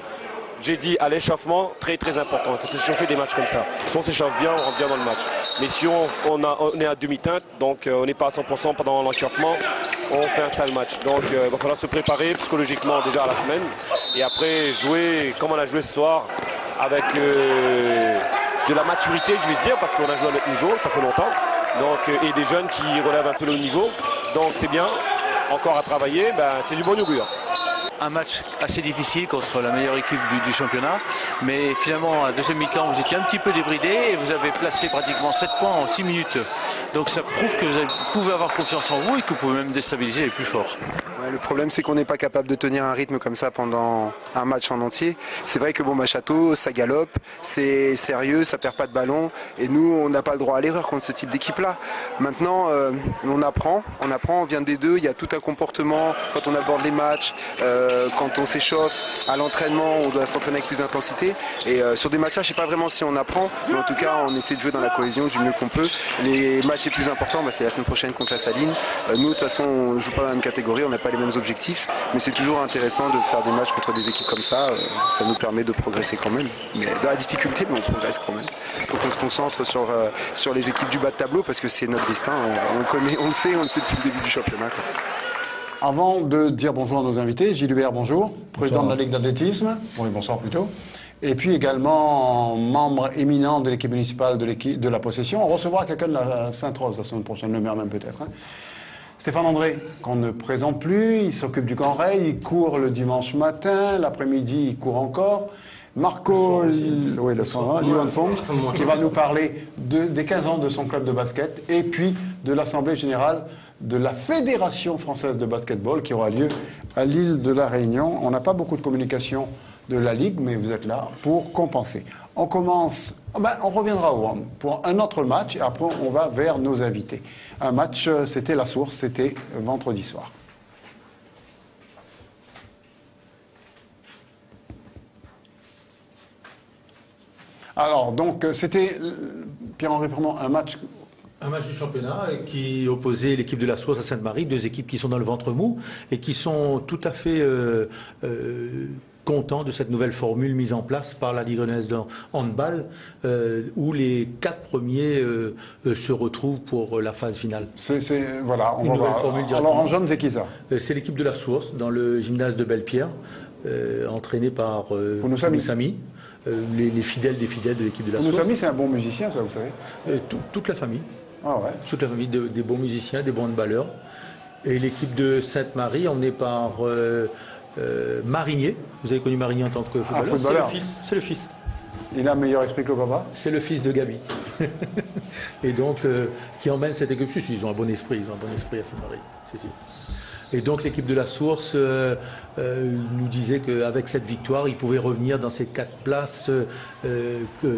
j'ai dit à l'échauffement, très très important. Il faut s'échauffer des matchs comme ça. Si on s'échauffe bien, on rentre bien dans le match. Mais si on est à demi-teinte, donc on n'est pas à 100% pendant l'échauffement, on fait un sale match. Donc il va falloir se préparer psychologiquement déjà à la semaine. Et après jouer comme on a joué ce soir, avec de la maturité, je vais dire, parce qu'on a joué à notre niveau, ça fait longtemps. Donc, et des jeunes qui relèvent un peu le niveau. Donc c'est bien, encore à travailler, c'est du bon augure. un match assez difficile contre la meilleure équipe du championnat. Mais finalement, à la deuxième mi-temps, vous étiez un petit peu débridé et vous avez placé pratiquement 7 points en 6 minutes. Donc ça prouve que vous pouvez avoir confiance en vous et que vous pouvez même déstabiliser les plus forts. Ouais, le problème, c'est qu'on n'est pas capable de tenir un rythme comme ça pendant un match en entier. C'est vrai que Château, ça galope, c'est sérieux, ça perd pas de ballon. Et nous, on n'a pas le droit à l'erreur contre ce type d'équipe-là. Maintenant, on apprend, on vient des deux. Il y a tout un comportement quand on aborde les matchs, quand on s'échauffe. À l'entraînement, on doit s'entraîner avec plus d'intensité. Et sur des matchs-là, je ne sais pas vraiment si on apprend, mais en tout cas, on essaie de jouer dans la cohésion du mieux qu'on peut. Les matchs les plus importants, c'est la semaine prochaine contre la Saline. Nous, de toute façon, on ne joue pas dans la même catégorie, on n'a pas les mêmes objectifs, mais c'est toujours intéressant de faire des matchs contre des équipes comme ça. Ça nous permet de progresser quand même. Mais dans la difficulté, mais on progresse quand même. Il faut qu'on se concentre sur les équipes du bas de tableau parce que c'est notre destin. On le sait depuis le début du championnat, quoi. Avant de dire bonjour à nos invités, Gilles Hubert, bonjour, président de la Ligue d'athlétisme. Oui, bonsoir plutôt. Et puis également membre éminent de l'équipe municipale de la Possession. On recevra quelqu'un de la Sainte-Rose la semaine prochaine, le maire même peut-être. Stéphane André, qu'on ne présente plus, il s'occupe du Grand Rail, il court le dimanche matin, l'après-midi il court encore. Marco, Liwanfong, qui va nous parler des 15 ans de son club de basket et puis de l'Assemblée Générale de la Fédération Française de Basketball qui aura lieu à l'île de la Réunion. On n'a pas beaucoup de communication de la Ligue, mais vous êtes là pour compenser. On commence, on reviendra au hand pour un autre match et après on va vers nos invités. Un match, c'était La Source, c'était vendredi soir. Alors, donc, c'était, Pierre-Henri Permont, un match du championnat qui opposait l'équipe de La Source à Sainte-Marie, deux équipes qui sont dans le ventre mou et qui sont tout à fait contents de cette nouvelle formule mise en place par la Ligue rennaise de handball, où les 4 premiers se retrouvent pour la phase finale. Voilà, on Une va nouvelle voir. formule Alors, en jaune, c'est qui ça? C'est l'équipe de La Source, dans le gymnase de Belle-Pierre, entraînée par Pounousami. Les fidèles des fidèles de l'équipe de La Source. Pounousami, c'est un bon musicien, ça, vous savez? Toute la famille. Ah ouais. Toute la famille, des bons musiciens, des bons handballeurs. Et l'équipe de Sainte-Marie, emmenée par Marigné. Vous avez connu Marigné en tant que footballeur. C'est le fils. Il a un meilleur esprit que le papa? C'est le fils de Gabi. Et donc, qui emmène cette équipe. Ils ont un bon esprit, à Sainte-Marie, c'est sûr. Et donc l'équipe de La Source nous disait qu'avec cette victoire, ils pouvaient revenir dans ces 4 places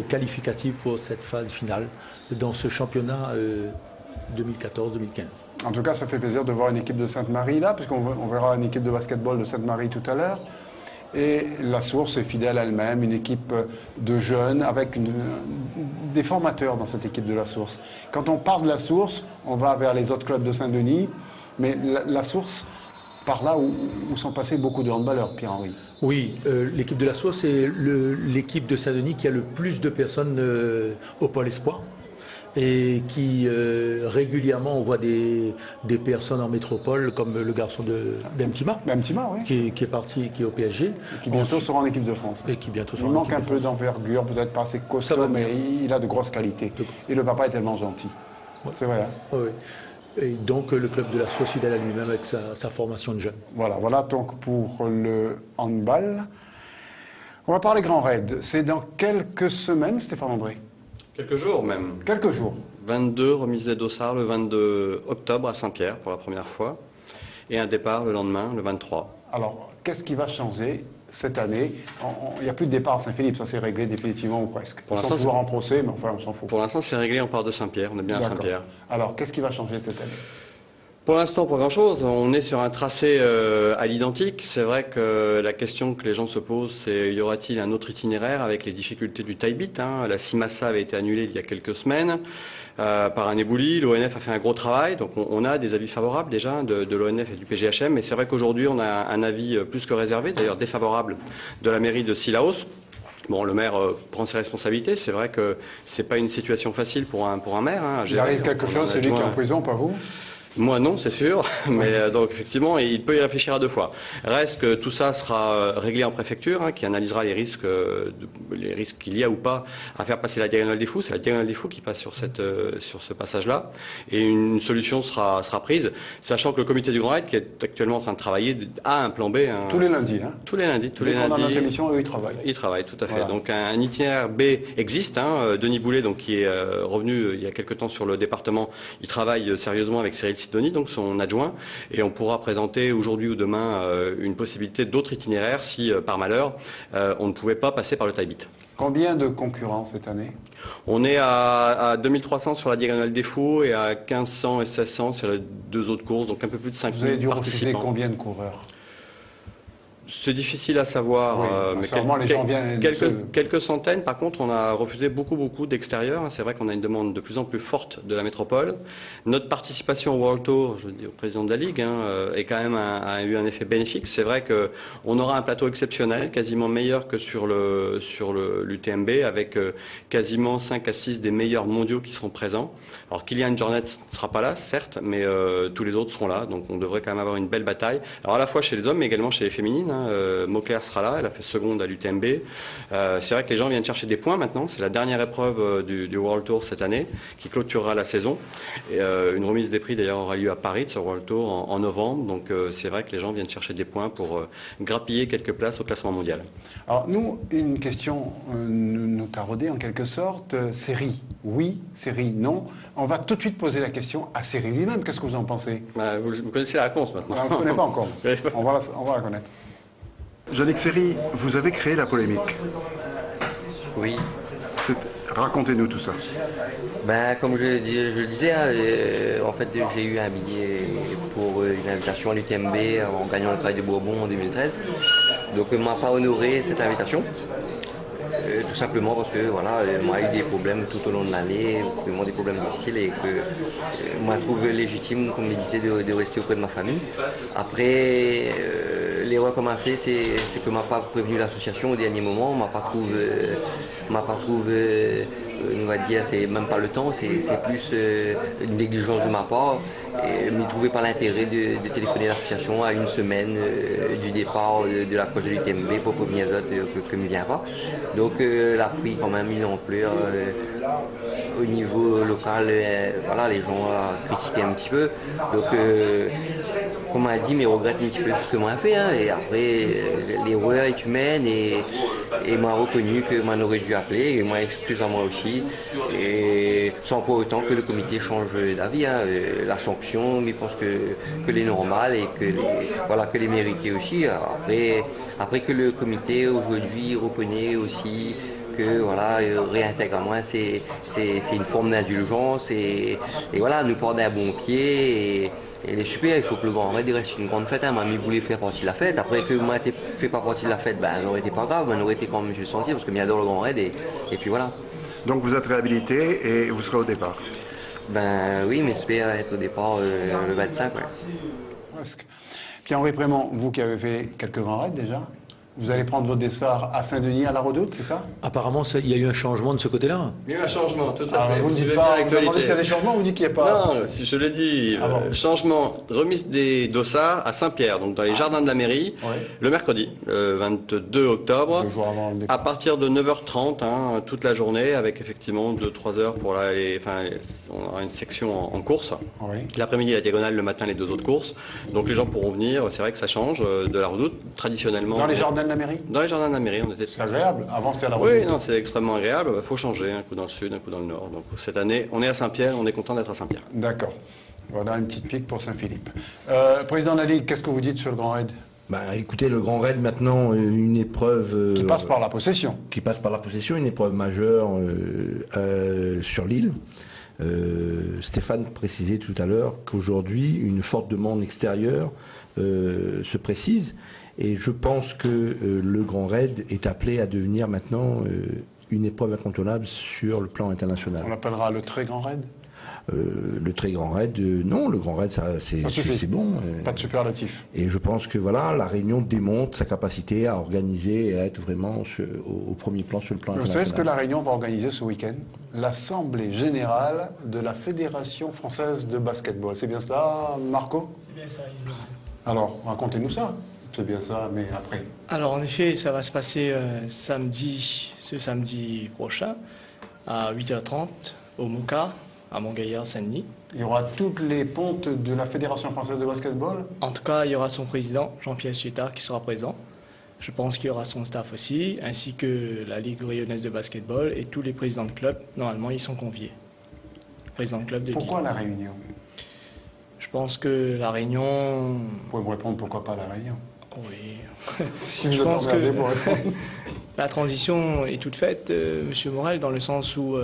qualificatives pour cette phase finale dans ce championnat 2014-2015. En tout cas, ça fait plaisir de voir une équipe de Sainte-Marie là, puisqu'on verra une équipe de basketball de Sainte-Marie tout à l'heure. Et La Source est fidèle à elle-même, une équipe de jeunes avec des formateurs dans cette équipe de La Source. Quand on parle de La Source, on va vers les autres clubs de Saint-Denis. Mais La Source, par là où sont passés beaucoup de handballeurs, Pierre-Henri. Oui, l'équipe de La Source, c'est l'équipe de Saint-Denis qui a le plus de personnes au Pôle Espoir. Et qui régulièrement, on voit des personnes en métropole, comme le garçon de Bemtima, oui. qui est parti, qui est au PSG. Et qui bientôt sera en équipe de France. Il manque un peu d'envergure, peut-être pas assez costaud, mais il a de grosses qualités. Et le papa est tellement gentil. Ouais. C'est vrai, hein? Oui. Et donc le club de La Source fidèle à lui-même avec sa formation de jeunes. Voilà donc pour le handball. On va parler Grand Raid. C'est dans quelques semaines, Stéphane André? Quelques jours même. Quelques jours. 22 remises des dossards le 22 octobre à Saint-Pierre pour la première fois. Et un départ le lendemain, le 23. Alors, qu'est-ce qui va changer cette année? Il n'y a plus de départ à Saint-Philippe, ça c'est réglé définitivement ou presque. Ils sont toujours en procès, mais enfin on s'en fout. Pour l'instant c'est réglé, on part de Saint-Pierre, on est bien à Saint-Pierre. Alors, qu'est-ce qui va changer cette année? Pour l'instant, pas grand-chose. On est sur un tracé à l'identique. C'est vrai que la question que les gens se posent, c'est y aura-t-il un autre itinéraire avec les difficultés du taille-bit, hein. La Cimassa avait été annulée il y a quelques semaines par un éboulis. L'ONF a fait un gros travail. Donc on a des avis favorables déjà de l'ONF et du PGHM. Mais c'est vrai qu'aujourd'hui, on a un avis plus que réservé, d'ailleurs défavorable, de la mairie de Sillaos. Bon, le maire prend ses responsabilités. C'est vrai que c'est pas une situation facile pour un maire. Hein, il arrive quelque chose, c'est lui qui est en prison, pas vous? Moi non, c'est sûr, mais donc effectivement, il peut y réfléchir à 2 fois. Reste que tout ça sera réglé en préfecture, hein, qui analysera les risques qu'il y a ou pas à faire passer la diagonale des Fous. C'est la diagonale des Fous qui passe sur ce passage-là, et une solution sera prise, sachant que le comité du Grand Raid, qui est actuellement en train de travailler, a un plan B. Tous les lundis, hein. Tous les lundis. Dès qu'on a notre émission, eux, ils travaillent. Ils travaillent, tout à fait. Voilà. Donc un itinéraire B existe. Hein. Denis Boulet, donc, qui est revenu il y a quelque temps sur le département, il travaille sérieusement avec Cyril Sidoni, donc son adjoint, et on pourra présenter aujourd'hui ou demain une possibilité d'autres itinéraires si, par malheur, on ne pouvait pas passer par le Taibit. Combien de concurrents cette année? On est à 2300 sur la diagonale des Fous et à 1500 et 1600 sur les 2 autres courses, donc un peu plus de 5000 Vous avez dû participants. refuser combien de coureurs? C'est difficile à savoir, oui, mais les gens viennent quelques centaines. Par contre, on a refusé beaucoup d'extérieurs. C'est vrai qu'on a une demande de plus en plus forte de la métropole. Notre participation au World Tour, je dis au président de la Ligue, est quand même a eu un effet bénéfique. C'est vrai qu'on aura un plateau exceptionnel, quasiment meilleur que sur l'UTMB, avec quasiment 5 à 6 des meilleurs mondiaux qui seront présents. Alors Kylian Jornet ne sera pas là, certes, mais tous les autres seront là. Donc on devrait quand même avoir une belle bataille. Alors à la fois chez les hommes, mais également chez les féminines. Mauclair sera là, elle a fait seconde à l'UTMB. C'est vrai que les gens viennent chercher des points maintenant. C'est la dernière épreuve du World Tour cette année qui clôturera la saison. Et, une remise des prix d'ailleurs aura lieu à Paris de ce World Tour en novembre. Donc c'est vrai que les gens viennent chercher des points pour grappiller quelques places au classement mondial. Alors nous, une question nous taraudait en quelque sorte. Série, oui, série, non. On va tout de suite poser la question à Série lui-même. Qu'est-ce que vous en pensez? Vous connaissez la réponse maintenant. On ne connaît pas encore. On va la connaître. Yannick Seri, vous avez créé la polémique. Oui. Racontez-nous tout ça. Comme je le disais, en fait, j'ai eu un billet pour une invitation à l'UTMB en gagnant le Trail de Bourbon en 2013. Donc, on ne m'a pas honoré cette invitation. Tout simplement parce que voilà, moi j'ai eu des problèmes tout au long de l'année, vraiment des problèmes difficiles, et que moi je trouve légitime, comme je disais, de rester auprès de ma famille. Après, l'erreur qu'on m'a fait, c'est que m'a pas prévenu l'association au dernier moment, m'a pas trouvé, on va dire, c'est même pas le temps, c'est plus une négligence de ma part. Et je ne trouvais pas l'intérêt de téléphoner à l'association à une semaine du départ de la course de l'UTMB pour prévenir les autres que je ne viens pas. Donc elle a pris quand même une ampleur au niveau local. Voilà, les gens critiquaient un petit peu. Donc comme on m'a dit, mais regrette un petit peu ce que moi fait. Hein. Et après, l'erreur est humaine, et m'a reconnu que m'en aurait dû appeler, et moi excuse à moi aussi. Et sans pour autant que le comité change d'avis. Hein. La sanction, je pense que les normales et que les mérités aussi. Après que le comité aujourd'hui reconnaît aussi que voilà, réintègre à moi, c'est une forme d'indulgence, et voilà, nous porte un bon pied. Et elle est super, il faut que le Grand Raid reste une grande fête. Hein. Mamie voulait faire partie de la fête. Après que moi ne fait pas partie de la fête, ça n'aurait été pas grave, mais on aurait été quand même juste senti, parce que j'adore le Grand Raid, et puis voilà. Donc vous êtes réhabilité et vous serez au départ? Oui, mais j'espère être au départ le 25. Ouais. Presque. Pierre-Henri Prémont, vous qui avez fait quelques Grands Raids déjà, vous allez prendre votre départ à Saint-Denis, à la Redoute, c'est ça? Apparemment, il y a eu un changement de ce côté-là. Il y a eu un changement, tout à fait. Vous ne dites pas, vous demandez s'il y a des changements, ou vous dites qu'il n'y a pas? Non, si je l'ai dit, changement, remise des dossards à Saint-Pierre, donc dans les jardins de la mairie, le mercredi, le 22 octobre, à partir de 9h30, hein, toute la journée, avec effectivement 2-3 heures pour on aura une section en course. L'après-midi, la diagonale, le matin, les 2 autres courses. Donc les gens pourront venir, c'est vrai que ça change de la Redoute, traditionnellement. Dans les jardins de la mairie? Dans les jardins de la mairie, on était. C'est agréable. Avant, c'était à la Redoute. Oui, non, c'est extrêmement agréable. Il faut changer, un coup dans le sud, un coup dans le nord. Donc cette année, on est à Saint-Pierre, on est content d'être à Saint-Pierre. D'accord. Voilà une petite pique pour Saint-Philippe. Président de la Ligue, qu'est-ce que vous dites sur le Grand Raid? Écoutez, le Grand Raid, maintenant, une épreuve... qui passe par la possession. Qui passe par la possession, une épreuve majeure sur l'île. Stéphane précisait tout à l'heure qu'aujourd'hui, une forte demande extérieure se précise. Et je pense que le Grand Raid est appelé à devenir maintenant une épreuve incontournable sur le plan international. On l'appellera le très Grand Raid? Le très grand raid, non, le grand raid, c'est bon. Pas de superlatif. Et je pense que voilà, la Réunion démontre sa capacité à organiser et à être vraiment au premier plan sur le plan Vous international. savez ce que la Réunion va organiser ce week-end? L'Assemblée générale de la Fédération française de basketball. C'est bien cela, Marco? C'est bien ça. Alors, racontez-nous ça. C'est bien ça, mais après. Alors en effet, ça va se passer ce samedi prochain à 8h30 au Moka, à Montgaillard, Saint-Denis. Il y aura toutes les pontes de la Fédération française de basketball? En tout cas, il y aura son président, Jean-Pierre Suétard, qui sera présent. Je pense qu'il y aura son staff aussi, ainsi que la Ligue rayonnaise de basketball et tous les présidents de club. Normalement, ils sont conviés. Président de club de Pourquoi Lille. la Réunion? Je pense que la Réunion... Vous pouvez me répondre pourquoi pas la Réunion? Oui. Si Je vous pense êtes que pour répondre. la transition est toute faite, Monsieur Morel, dans le sens où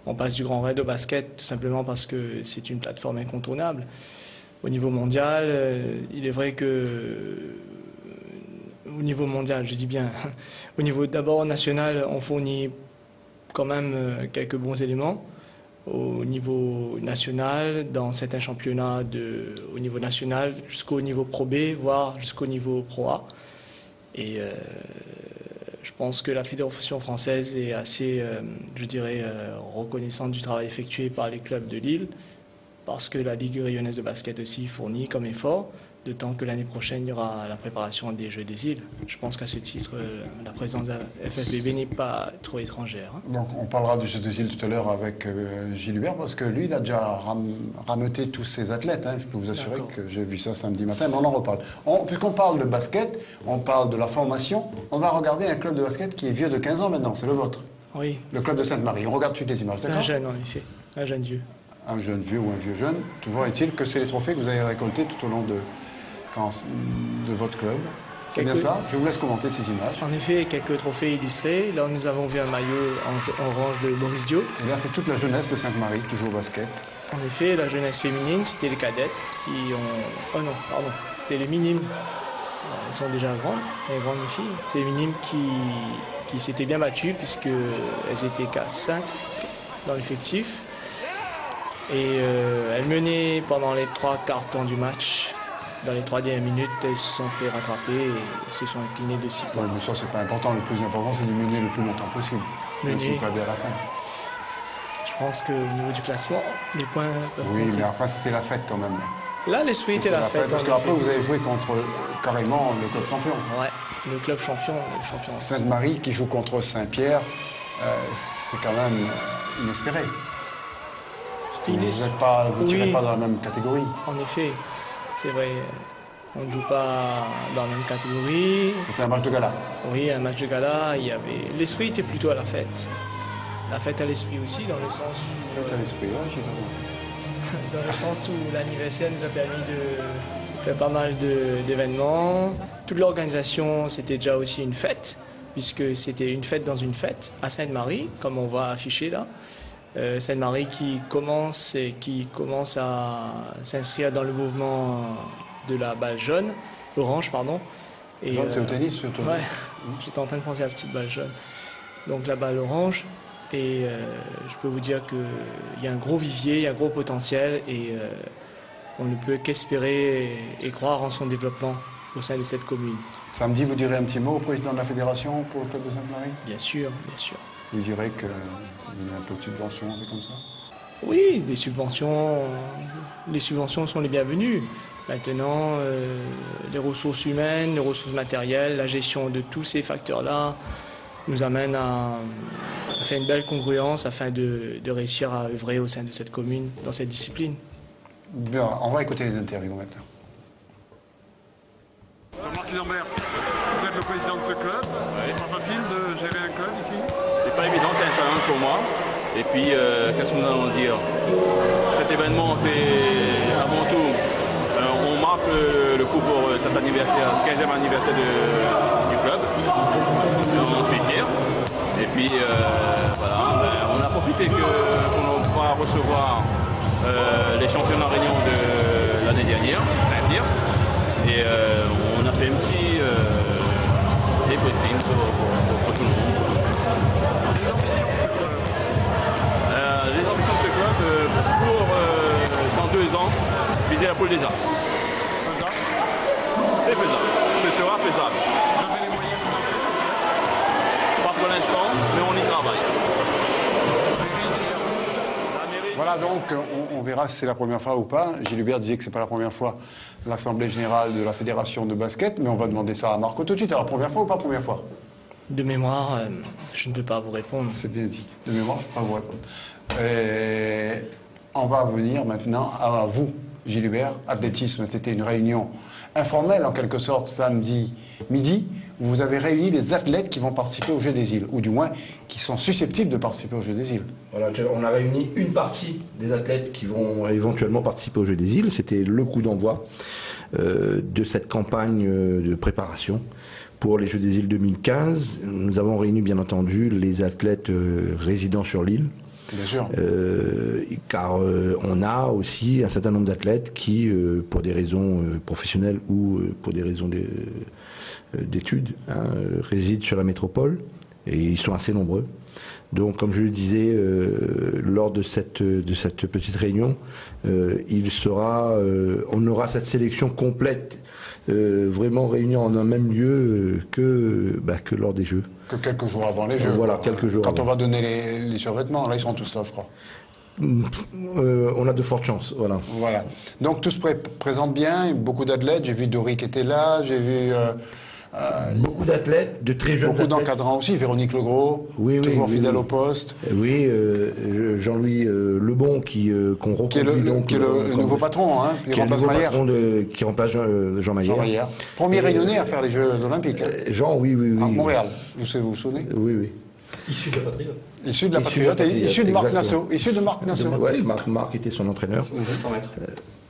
on passe du grand raid au basket tout simplement parce que c'est une plateforme incontournable. Au niveau mondial, il est vrai que... Au niveau mondial, je dis bien. Au niveau d'abord national, on fournit quand même quelques bons éléments. Au niveau national, dans certains championnats au niveau national, jusqu'au niveau Pro B, voire jusqu'au niveau Pro A. Et je pense que la Fédération française est assez, je dirais, reconnaissante du travail effectué par les clubs de Lille, parce que la Ligue rayonnaise de basket aussi fournit comme effort, de temps que l'année prochaine, il y aura la préparation des Jeux des îles. Je pense qu'à ce titre, la présence de la FFBB n'est pas trop étrangère. Donc on parlera du Jeux des îles tout à l'heure avec Gilles Hubert, parce que lui, il a déjà rameuté tous ses athlètes. Je peux vous assurer que j'ai vu ça samedi matin, mais on en reparle. Puisqu'on parle de basket, on parle de la formation, on va regarder un club de basket qui est vieux de 15 ans maintenant, c'est le vôtre. Oui. Le club de Sainte-Marie. On regarde toutes les images, C'est d'accord? un jeune, en effet. Un jeune vieux. Un jeune vieux ou un vieux jeune. Toujours est-il que c'est les trophées que vous avez récoltés tout au long de votre club. C'est bien cela? Je vous laisse commenter ces images. En effet, quelques trophées illustrés. Là, nous avons vu un maillot orange de Maurice Dio. Et là, c'est toute la jeunesse de Sainte-Marie qui joue au basket. En effet, la jeunesse féminine, c'était les cadettes qui ont... Oh non, pardon, c'était les minimes. Elles sont déjà grandes, les grandes filles. C'est les minimes qui s'étaient bien battues puisqu'elles étaient 5 dans l'effectif. Et elles menaient pendant les 3 quarts temps du match. Dans les 3 dernières minutes, elles se sont fait rattraper et se sont inclinées de 6 points. Oui, mais ça, c'est pas important. Le plus important, c'est de mener le plus longtemps possible. Même si vous perdez à la fin. Je pense qu'au niveau du classement, les points peuvent Oui, compter. mais après, c'était la fête quand même. Là, l'esprit était la fête. Parce qu'après, vous avez joué contre, carrément, le club champion. Ouais, le club champion, le champion. Sainte-Marie qui joue contre Saint-Pierre, c'est quand même inespéré. Vous ne tirez pas dans la même catégorie. En effet, c'est vrai. On ne joue pas dans la même catégorie. C'était un match de gala. Oui, un match de gala. L'esprit était plutôt à la fête. La fête à l'esprit aussi, dans le sens où... Fête à l'esprit, oui, j'ai pas pensé. Dans le sens où l'anniversaire nous a permis de faire pas mal d'événements. Toute l'organisation, c'était déjà aussi une fête, puisque c'était une fête dans une fête à Sainte-Marie, comme on voit affiché là. Sainte-Marie qui commence à s'inscrire dans le mouvement de la balle jaune, orange, pardon. Jaune, c'est au tennis surtout. Ouais, j'étais en train de penser à la petite balle jaune. Donc la balle orange. Et je peux vous dire qu'il y a un gros vivier, il y a un gros potentiel et on ne peut qu'espérer et croire en son développement au sein de cette commune. Samedi, vous direz un petit mot au président de la fédération pour le club de Sainte-Marie? Bien sûr, bien sûr. Vous direz qu'il y a un peu de subvention, un peu comme ça? Oui, les subventions sont les bienvenues. Maintenant, les ressources humaines, les ressources matérielles, la gestion de tous ces facteurs-là nous amène à faire une belle congruence afin de réussir à œuvrer au sein de cette commune dans cette discipline. Bien, on va écouter les interviews maintenant. Jean-Marc Lambert, vous êtes le président de ce club. C'est pas facile de gérer un club ici? C'est pas évident, c'est un challenge pour moi. Et puis, qu'est-ce qu'on va en dire? Cet événement, c'est avant tout, on marque le coup pour cet anniversaire, 15e anniversaire du club. On suis fier. Et puis, voilà, on a profité qu'on va recevoir les championnats réunion de l'année dernière, Saint-Pierre. Et on a fait un petit débriefing pour tout le monde. Les ambitions de ce club, Saint-Paul déjà. C'est faisable. Ce sera faisable. Pas pour l'instant, mais on y travaille. Voilà, donc on verra si c'est la première fois ou pas. Gilles Hubert disait que c'est pas la première fois l'Assemblée Générale de la Fédération de basket, mais on va demander ça à Marco tout de suite. Alors, première fois ou pas première fois? De mémoire, je ne peux pas vous répondre. C'est bien dit. De mémoire, je ne peux pas vous répondre. On va venir maintenant à vous, Gilles Hubert. Athlétisme, c'était une réunion informelle, en quelque sorte, samedi midi. Vous avez réuni les athlètes qui vont participer aux Jeux des îles, ou du moins qui sont susceptibles de participer aux Jeux des îles. Voilà, on a réuni une partie des athlètes qui vont éventuellement participer aux Jeux des îles. C'était le coup d'envoi de cette campagne de préparation pour les Jeux des îles 2015. Nous avons réuni bien entendu les athlètes résidant sur l'île. Bien sûr. Car on a aussi un certain nombre d'athlètes qui, pour des raisons professionnelles ou pour des raisons d'études, résident sur la métropole, et ils sont assez nombreux. Donc, comme je le disais, lors de cette petite réunion, on aura cette sélection complète, vraiment réunie en un même lieu que lors des Jeux. Que quelques jours avant les Jeux. Voilà, quelques jours Quand avant. on va donner les survêtements, là, ils sont tous là, je crois. On a de fortes chances, voilà. Voilà. Donc, tout se présente bien. Beaucoup d'athlètes. J'ai vu Dory qui était là. J'ai vu... beaucoup d'athlètes, de très jeunes athlètes. Beaucoup d'encadrants aussi. Véronique Legros, toujours fidèle au poste. Oui, Jean-Louis Lebon qu'on reconduit qui est le nouveau patron, hein, qui remplace Jean Maillère. Premier Réunionnais à faire les Jeux Olympiques. Jean, oui. À Montréal, vous vous souvenez? Oui. Issu de la Patriote. Issu de la Patriote et issu de Marc Nassau. Issu de Marc Nassau. Oui, Marc était son entraîneur.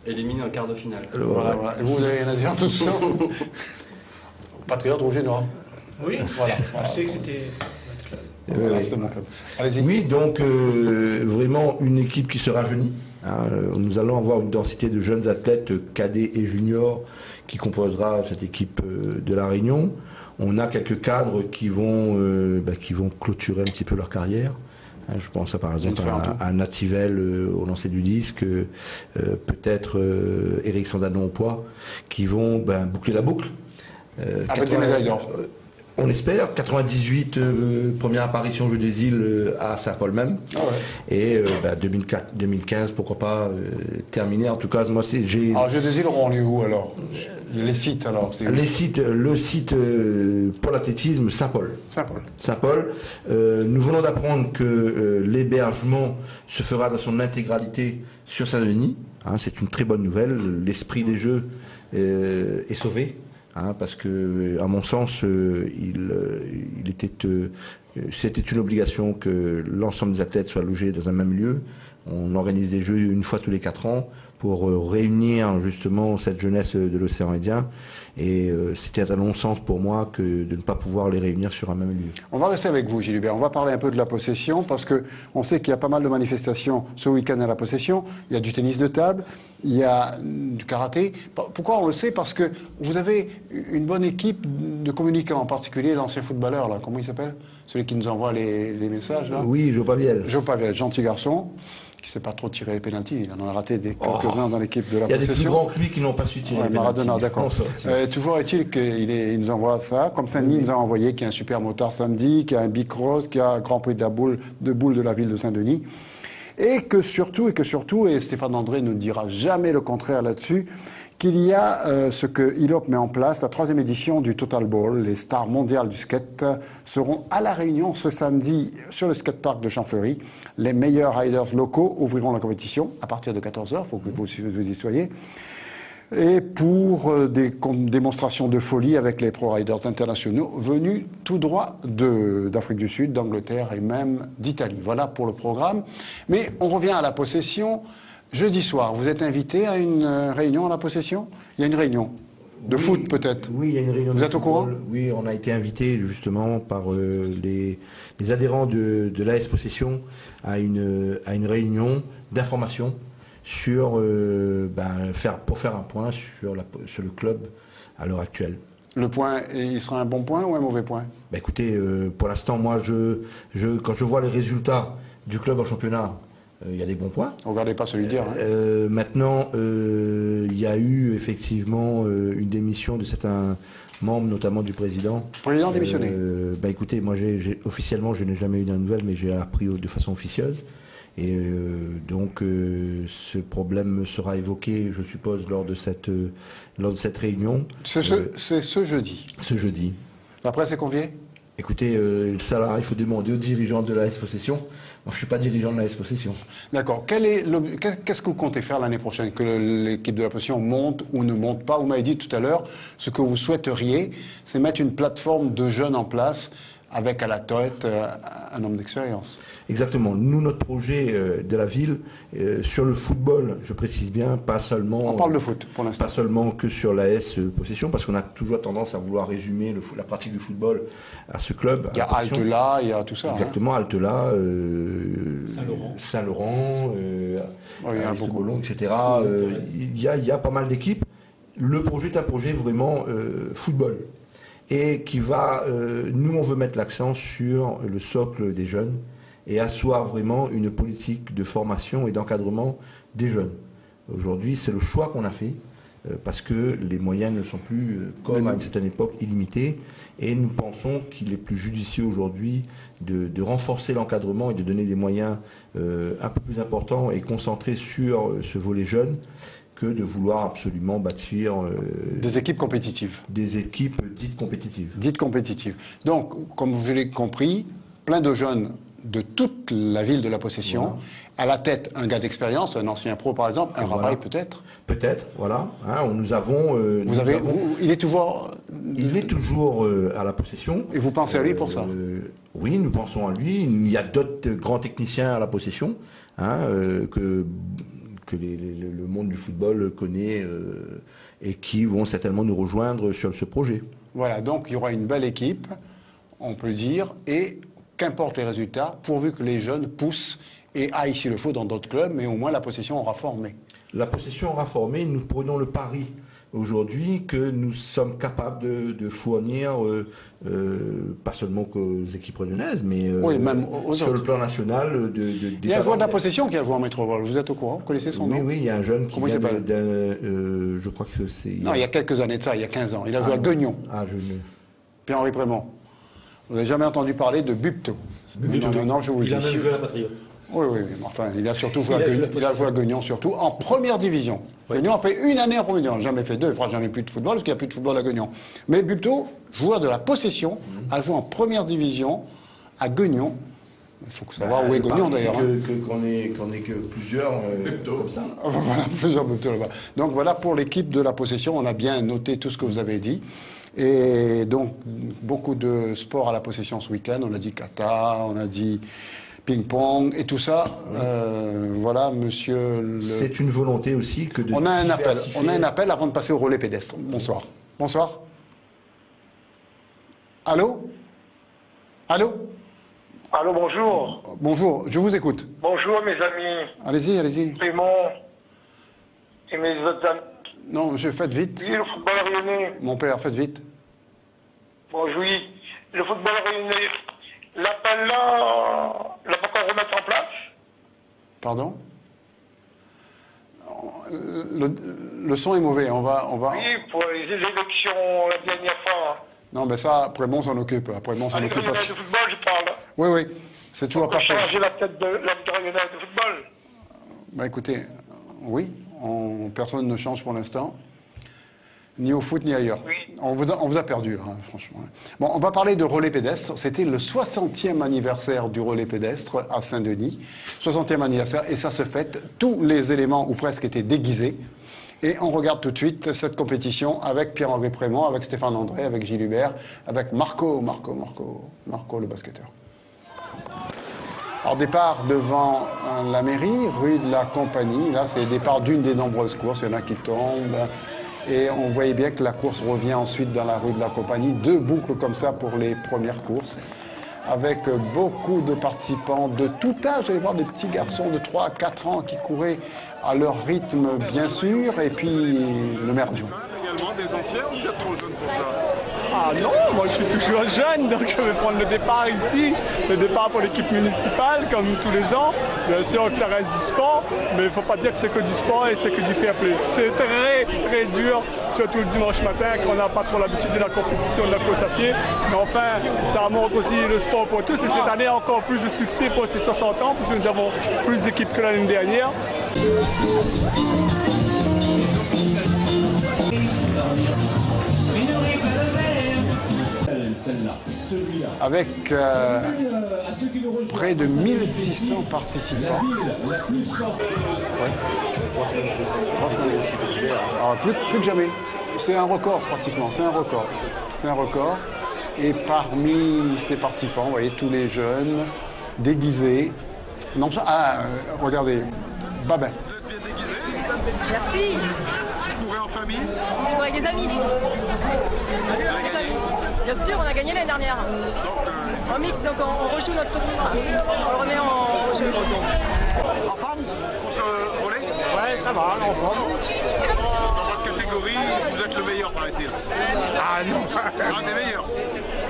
Éliminé en quart de finale. Voilà. Et vous n'avez rien à dire tout ça? Patriote rouge et noir. Oui, voilà. Je sais que c'était... C'est mon club. Allez-y. Oui, donc vraiment une équipe qui se rajeunit. Nous allons avoir une densité de jeunes athlètes cadets et juniors qui composera cette équipe de La Réunion. On a quelques cadres qui vont clôturer un petit peu leur carrière. Je pense par exemple à Nativel au lancer du disque, peut-être Eric Sandanon au poids, qui vont boucler la boucle. Avec des médailles d'or. On espère. 98, première apparition aux Jeux des îles à Saint-Paul même. Ah ouais. Et 2015, pourquoi pas terminer. En tout cas, moi, j'ai... Alors, Jeux des îles auront lieu où alors? Les sites alors? Le site pour l'athlétisme, Saint-Paul. Saint-Paul. Nous venons d'apprendre que l'hébergement se fera dans son intégralité sur Saint-Denis. C'est une très bonne nouvelle. L'esprit des Jeux est sauvé. Parce que, à mon sens, c'était une obligation que l'ensemble des athlètes soient logés dans un même lieu. On organise des jeux une fois tous les 4 ans pour réunir justement cette jeunesse de l'océan Indien. Et c'était un non-sens pour moi que de ne pas pouvoir les réunir sur un même lieu. On va rester avec vous, Gilles Hubert. On va parler un peu de la possession parce qu'on sait qu'il y a pas mal de manifestations ce week-end à la possession. Il y a du tennis de table, il y a du karaté. Pourquoi on le sait? Parce que vous avez une bonne équipe de communicants, en particulier l'ancien footballeur, là, comment il s'appelle? Celui qui nous envoie les messages, là. Oui, Joe Paviel. Joe Paviel, gentil garçon, qui ne sait pas trop tirer les pénaltys. Il en a raté quelques-uns dans l'équipe de la possession. Il y a des plus grands que lui qui n'ont pas su tirer les pénaltys. Maradona, d'accord. Toujours est-il qu'il nous envoie ça, comme Saint-Denis nous a envoyé, qu'il y a un super motard samedi, qu'il y a un Bicross, qu'il y a un Grand Prix de boule de la ville de Saint-Denis. Et que surtout, et Stéphane André ne dira jamais le contraire là-dessus, qu'il y a ce que ILOP met en place, la 3e édition du Total Ball. Les stars mondiales du skate seront à La Réunion ce samedi sur le skatepark de Champfleury. Les meilleurs riders locaux ouvriront la compétition à partir de 14h, il faut que vous y soyez. Et pour des démonstrations de folie avec les pro riders internationaux venus tout droit d'Afrique du Sud, d'Angleterre et même d'Italie. Voilà pour le programme. Mais on revient à la possession. Jeudi soir, vous êtes invité à une réunion à la possession? Il y a une réunion de foot peut-être? Oui, il y a une réunion Vous de êtes au courant? Oui, on a été invité justement par les adhérents de l'AS Possession à une réunion d'information sur pour faire un point sur le club à l'heure actuelle. Le point, il sera un bon point ou un mauvais point? Écoutez, pour l'instant, moi, quand je vois les résultats du club en championnat, il y a des bons points. Regardez pas celui d'hier. Hein. Maintenant, il y a eu effectivement une démission de certains membres, notamment du président. Le président démissionné. Écoutez, moi officiellement, je n'ai jamais eu de nouvelles, mais j'ai appris de façon officieuse. Et donc, ce problème sera évoqué, je suppose, lors de cette réunion. C'est ce jeudi. Ce jeudi. La presse est conviée? Écoutez, ça là, il faut demander aux dirigeants de l'AS Possession. Moi, je ne suis pas dirigeant de l'AS Possession. D'accord. Qu'est-ce que vous comptez faire l'année prochaine? Que l'équipe de la Possession monte ou ne monte pas? Vous m'avez dit tout à l'heure, ce que vous souhaiteriez, c'est mettre une plateforme de jeunes en place avec à la tête un homme d'expérience. Exactement. Nous, notre projet de la ville, sur le football, je précise bien, pas seulement... On parle de foot, pour l'instant. Pas seulement que sur l'AS Possession, parce qu'on a toujours tendance à vouloir résumer la pratique du football à ce club. Il y a Altela, il y a tout ça. Exactement, hein. Altela, Saint-Laurent, Bolon, etc. Il y a pas mal d'équipes. Le projet est un projet vraiment football. Et qui va, nous on veut mettre l'accent sur le socle des jeunes et asseoir vraiment une politique de formation et d'encadrement des jeunes. Aujourd'hui, c'est le choix qu'on a fait parce que les moyens ne sont plus, comme à une certaine époque, illimités. Et nous pensons qu'il est plus judicieux aujourd'hui de renforcer l'encadrement et de donner des moyens un peu plus importants et concentrés sur ce volet jeune, que de vouloir absolument bâtir... des équipes compétitives. Des équipes dites compétitives. Dites compétitives. Donc, comme vous l'avez compris, plein de jeunes de toute la ville de la Possession, voilà. À la tête un gars d'expérience, un ancien pro par exemple, un Rabaille peut-être. Peut-être, voilà. Hein, nous avons... il est toujours... Il est toujours à la Possession. Et vous pensez à lui pour ça? Oui, nous pensons à lui. Il y a d'autres grands techniciens à la Possession, hein, que le monde du football connaît et qui vont certainement nous rejoindre sur ce projet. Voilà, donc il y aura une belle équipe, on peut dire, et qu'importe les résultats, pourvu que les jeunes poussent et aillent s'il le faut dans d'autres clubs, mais au moins la Possession aura formé. La Possession aura formé, nous prenons le pari aujourd'hui que nous sommes capables de fournir, pas seulement qu'aux équipes lyonnaises, mais même aux sur autres. Le plan national. Il y a un joueur de la Possession qui a joué en métropole, vous êtes au courant? Vous connaissez son nom? Oui, il y a un jeune qui Comment il s'appelle? Je crois que c'est... Non, il y a quelques années de ça, il y a 15 ans. Il a joué à Guignon. Pierre-Henri Prémont. Vous n'avez jamais entendu parler de Bupto? Non, je vous le dis. Il a même joué à la Patriote. Oui, enfin, il a surtout joué à Guignon, surtout en première division. Oui. Guignon a fait une année en première division, jamais fait deux, il ne fera jamais plus de football, parce qu'il n'y a plus de football à Guignon. Mais Bupto, joueur de la Possession, a joué en première division à Guignon. Il faut savoir où est Guignon d'ailleurs. Qu'on ait que plusieurs comme ça. Voilà, plusieurs Bupto là-bas. Donc voilà, pour l'équipe de la Possession, on a bien noté tout ce que vous avez dit. Et donc, beaucoup de sport à la Possession ce week-end. On a dit kata, on a dit ping-pong et tout ça. Voilà, monsieur... C'est une volonté aussi que de... On a un appel avant de passer au relais pédestre. Bonsoir. Bonsoir. Allô? Allô? Allô, bonjour. Bonjour, je vous écoute. Bonjour, mes amis. Allez-y. Clément et mes autres amis. Non, monsieur, faites vite. Oui, le football réunionnais. Mon père, faites vite. Bon, oui, le football réunionnais. L'appel là, il va pas encore remettre en place. Pardon? Le son est mauvais, on va... Oui, pour les élections la dernière fois. Non, mais ça, Prémont s'en occupe. Prémont s'en occupe. De football, je parle. Oui, c'est toujours pas fait. On peut changer la tête de la réunionnais de football. Bah écoutez, oui, personne ne change pour l'instant. Ni au foot, ni ailleurs. Oui. On vous a perdu, hein, franchement. Bon, on va parler de relais pédestre. C'était le 60e anniversaire du relais pédestre à Saint-Denis. 60e anniversaire, et ça se fête. Tous les éléments, ou presque, étaient déguisés. Et on regarde tout de suite cette compétition avec Pierre-Henri Prémont, avec Stéphane André, avec Gilles Hubert, avec Marco le basketteur. Alors, départ devant la mairie, rue de la Compagnie. Là, c'est le départ d'une des nombreuses courses. Il y en a qui tombent. Et on voyait bien que la course revient ensuite dans la rue de la Compagnie. 2 boucles comme ça pour les premières courses. Avec beaucoup de participants de tout âge. J'allais voir des petits garçons de 3 à 4 ans qui couraient à leur rythme, bien sûr. Et puis le maire adjoint. Également des anciens ou vous êtes trop jeunes pour ça? Ah non, moi je suis toujours jeune, donc je vais prendre le départ ici, le départ pour l'équipe municipale, comme tous les ans. Bien sûr que ça reste du sport, mais il ne faut pas dire que c'est que du sport et c'est que du fair play. C'est très très dur, surtout le dimanche matin, quand on n'a pas trop l'habitude de la compétition de la course à pied. Mais enfin, ça montre aussi le sport pour tous, et cette année encore plus de succès pour ces 60 ans, parce que nous avons plus d'équipes que l'année dernière. Avec près de 1600 participants. Ouais. Alors, plus que jamais. C'est un record pratiquement, c'est un record. C'est un record. Et parmi ces participants, vous voyez, tous les jeunes, déguisés. Non, regardez, Babin. Merci. Vous courez en famille? Je cours avec des amis. Bien sûr, on a gagné l'année dernière. En mix, donc on rejoue notre titre. On le remet en jeu. En forme pour ce volet? Ouais, ça va, en forme. Dans votre catégorie, vous êtes le meilleur, paraît-il. Ah non. Un des meilleurs.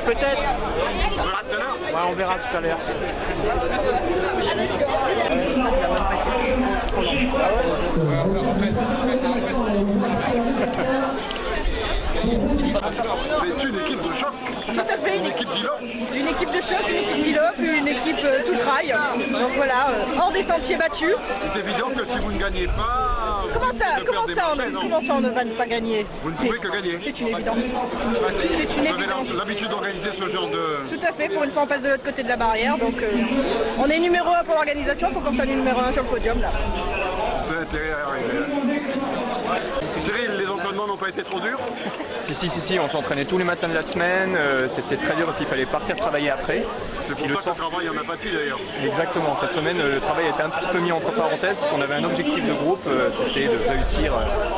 Peut-être. On verra tout à l'heure. Ouais, on verra tout à l'heure. C'est une équipe de choc. Tout à fait. Une équipe d'ILOP. Une équipe de choc, une équipe d'ILOP, une équipe tout trail. Donc voilà, hors des sentiers battus. C'est évident que si vous ne gagnez pas... Comment ça on ne va pas gagner? Vous ne pouvez que gagner. C'est une évidence. C'est une évidence. L'habitude d'organiser ce genre de... Tout à fait, pour une fois on passe de l'autre côté de la barrière. Donc on est numéro 1 pour l'organisation, il faut qu'on soit numéro 1 sur le podium là. C'est intérêt à arriver. Cyril, les entraînements n'ont pas été trop durs? Si, on s'entraînait tous les matins de la semaine, c'était très dur parce qu'il fallait partir travailler après. C'est pour ça que le travail en a pâti d'ailleurs. Exactement, cette semaine le travail a été un petit peu mis entre parenthèses parce qu'on avait un objectif de groupe, c'était de réussir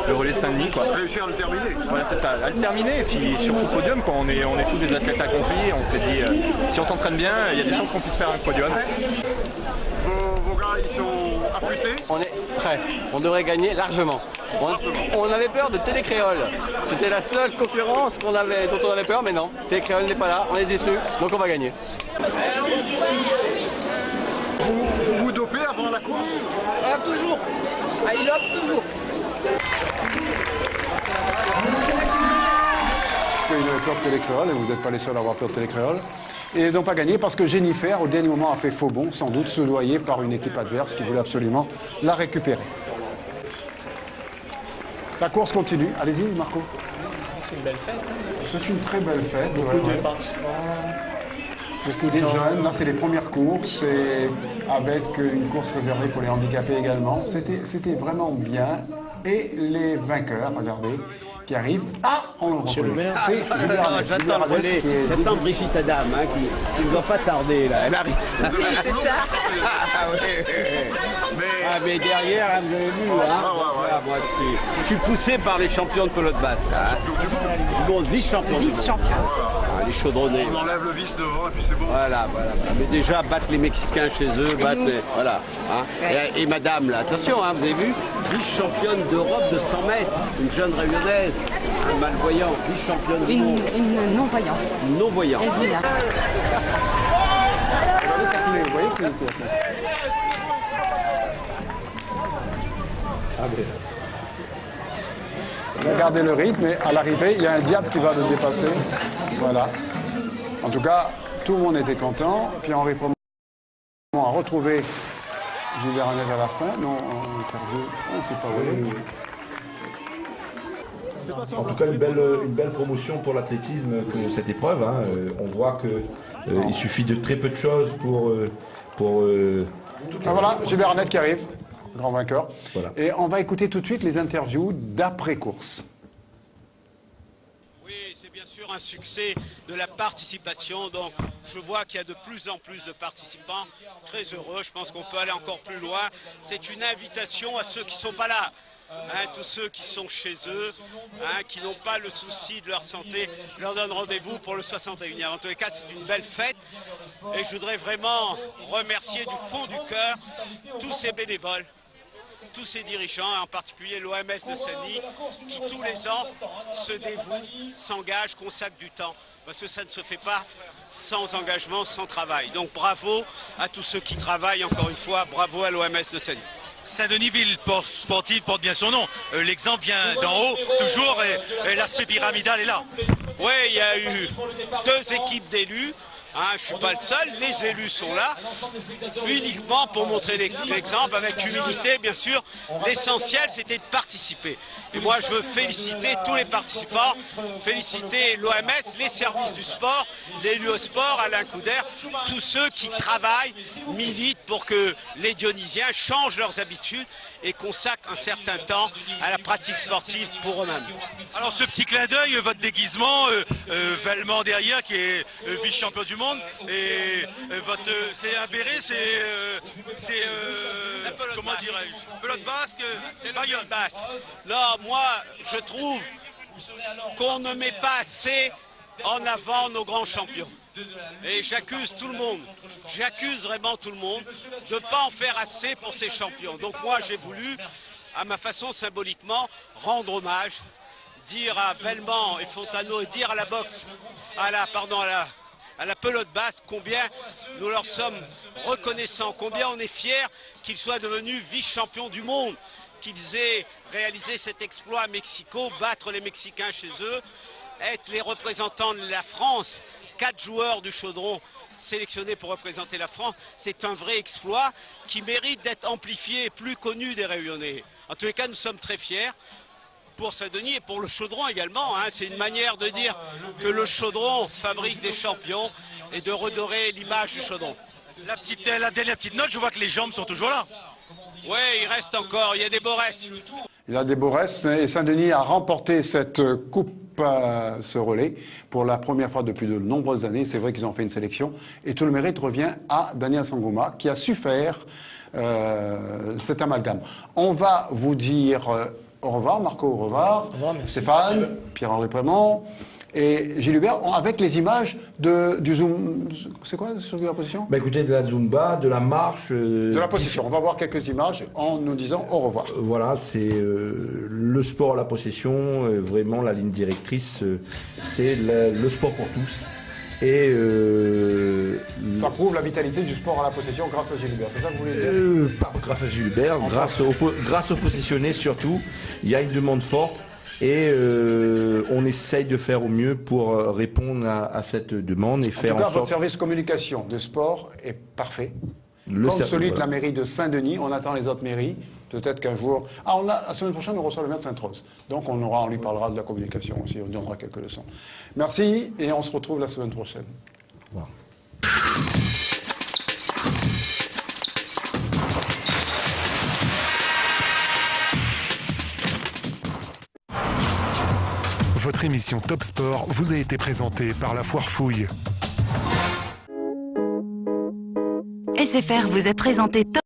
le relais de Saint-Denis. Réussir à le terminer. Voilà, c'est ça, à le terminer et puis surtout podium, quand on est tous des athlètes accomplis, on s'est dit si on s'entraîne bien, il y a des chances qu'on puisse faire un podium. Vos gars, ils sont affûtés? On est prêts, on devrait gagner largement. On avait peur de Télécréole. C'était la seule concurrence dont on avait peur, mais non. Télécréole n'est pas là, on est déçus, donc on va gagner. Vous vous dopez avant la course? Toujours. À ILOP, toujours. Parce qu'ils avaient peur de Télécréole, et vous n'êtes pas les seuls à avoir peur de Télécréole. Et ils n'ont pas gagné parce que Jennifer, au dernier moment, a fait faux bond, sans doute soudoyée par une équipe adverse qui voulait absolument la récupérer. La course continue. Allez-y, Marco. C'est une belle fête. C'est une très belle fête. Beaucoup de participants. Beaucoup des jeunes. Là, c'est les premières courses, et avec une course réservée pour les handicapés également. C'était vraiment bien. Et les vainqueurs, regardez, qui arrivent. Ah, on le reconnaît. C'est Julien Arnett. J'attends le relais. J'attends Brigitte Adam, qui ne doit pas tarder, là. Elle arrive. Oui, c'est ça. Mais derrière, vous avez vu, hein. Moi, je suis poussé par les champions de pelote basse, là. Du monde, vice-champion. Vice-champion. Les chaudronnés. On enlève le vice devant et puis c'est bon. Voilà. Mais déjà, battre les Mexicains chez eux, voilà. Hein. Et madame, là, attention, hein, vous avez vu, vice-championne d'Europe de 100 mètres, une jeune réunionnaise, un malvoyant, vice-championne du monde. Une non-voyante. Non-voyant. Elle vit là. Regardez ça filet, vous voyez qu'il était. Regardez le rythme, et à l'arrivée, il y a un diable qui va le dépasser. Voilà. En tout cas, tout le monde était content. Pierre-Henri Promont a retrouvé Gilbert Arnett à la fin. Non, en interview, on ne sait pas où. En tout cas, une belle promotion pour l'athlétisme que cette épreuve. Hein. On voit qu'il suffit de très peu de choses pour voilà, Gilbert Arnett qui arrive, grand vainqueur. Voilà. Et on va écouter tout de suite les interviews d'après-course. Oui, c'est bien sûr un succès de la participation. Donc, je vois qu'il y a de plus en plus de participants. Très heureux, je pense qu'on peut aller encore plus loin. C'est une invitation à ceux qui ne sont pas là. Hein, tous ceux qui sont chez eux, hein, qui n'ont pas le souci de leur santé, je leur donne rendez-vous pour le 61e. En tous les cas, c'est une belle fête et je voudrais vraiment remercier du fond du cœur tous ces bénévoles tous ces dirigeants, et en particulier l'OMS de Saint-Denis, qui tous les ans se dévouent, s'engagent, consacrent du temps. Parce que ça ne se fait pas sans engagement, sans travail. Donc bravo à tous ceux qui travaillent, encore une fois, bravo à l'OMS de Saint-Denis. Saint-Denis, ville sportive, porte bien son nom. L'exemple vient d'en haut, toujours, et l'aspect pyramidal est là. Oui, il y a eu 2 équipes d'élus. Je ne suis pas le seul, les élus sont là, uniquement pour montrer l'exemple, avec humilité, bien sûr. L'essentiel, c'était de participer. Et moi, je veux féliciter tous les participants, féliciter l'OMS, les services du sport, l'élu au sport, Alain Couder, tous ceux qui travaillent, militent pour que les Dionysiens changent leurs habitudes et consacrent un certain temps à la pratique sportive pour eux-mêmes. Alors ce petit clin d'œil, votre déguisement, Vellemont derrière qui est vice-champion du monde, et c'est un béret, c'est comment dirais-je, pelote basque, c'est la pelote basse. Là, moi, je trouve qu'on ne met pas assez en avant nos grands champions. Et j'accuse tout le monde, j'accuse vraiment tout le monde de ne pas en faire assez pour ces champions. Donc moi j'ai voulu, à ma façon symboliquement, rendre hommage, dire à Vellemont et Fontano et dire à la boxe, à la pelote basse combien nous leur sommes reconnaissants, combien on est fiers qu'ils soient devenus vice-champions du monde, qu'ils aient réalisé cet exploit à Mexico, battre les Mexicains chez eux, être les représentants de la France. 4 joueurs du Chaudron sélectionnés pour représenter la France, c'est un vrai exploit qui mérite d'être amplifié et plus connu des Réunionnais. En tous les cas, nous sommes très fiers pour Saint-Denis et pour le Chaudron également. C'est une manière de dire que le Chaudron fabrique des champions et de redorer l'image du Chaudron. La dernière petite note, je vois que les jambes sont toujours là. Oui, il reste encore, il y a des beaux restes. Il y a des beaux restes et Saint-Denis a remporté cette coupe, ce relais, pour la première fois depuis de nombreuses années. C'est vrai qu'ils ont fait une sélection et tout le mérite revient à Daniel Sangouma qui a su faire cet amalgame. On va vous dire au revoir, Marco, au revoir, Stéphane, Pierre-Henri Prémont et Gilles Hubert, avec les images du zoom. C'est quoi sur la position? Écoutez, de la zumba, de la marche. De la position. On va voir quelques images en nous disant au revoir. Voilà, c'est le sport à la possession, vraiment la ligne directrice, c'est le sport pour tous. Et ça prouve la vitalité du sport à la possession grâce à Gilles Hubert, c'est ça que vous voulez dire? Pas grâce à Gilles Hubert, grâce aux positionnés surtout. Il y a une demande forte. Et on essaye de faire au mieux pour répondre à cette demande et faire en sorte... votre service communication de sport est parfait. Comme celui de la mairie de Saint-Denis, on attend les autres mairies. Peut-être qu'un jour... la semaine prochaine, on reçoit le maire de Sainte-Rose. Donc on lui parlera de la communication aussi, on donnera quelques leçons. Merci et on se retrouve la semaine prochaine. Wow. Votre émission Top Sport vous a été présentée par la Foire Fouille. SFR vous a présenté Top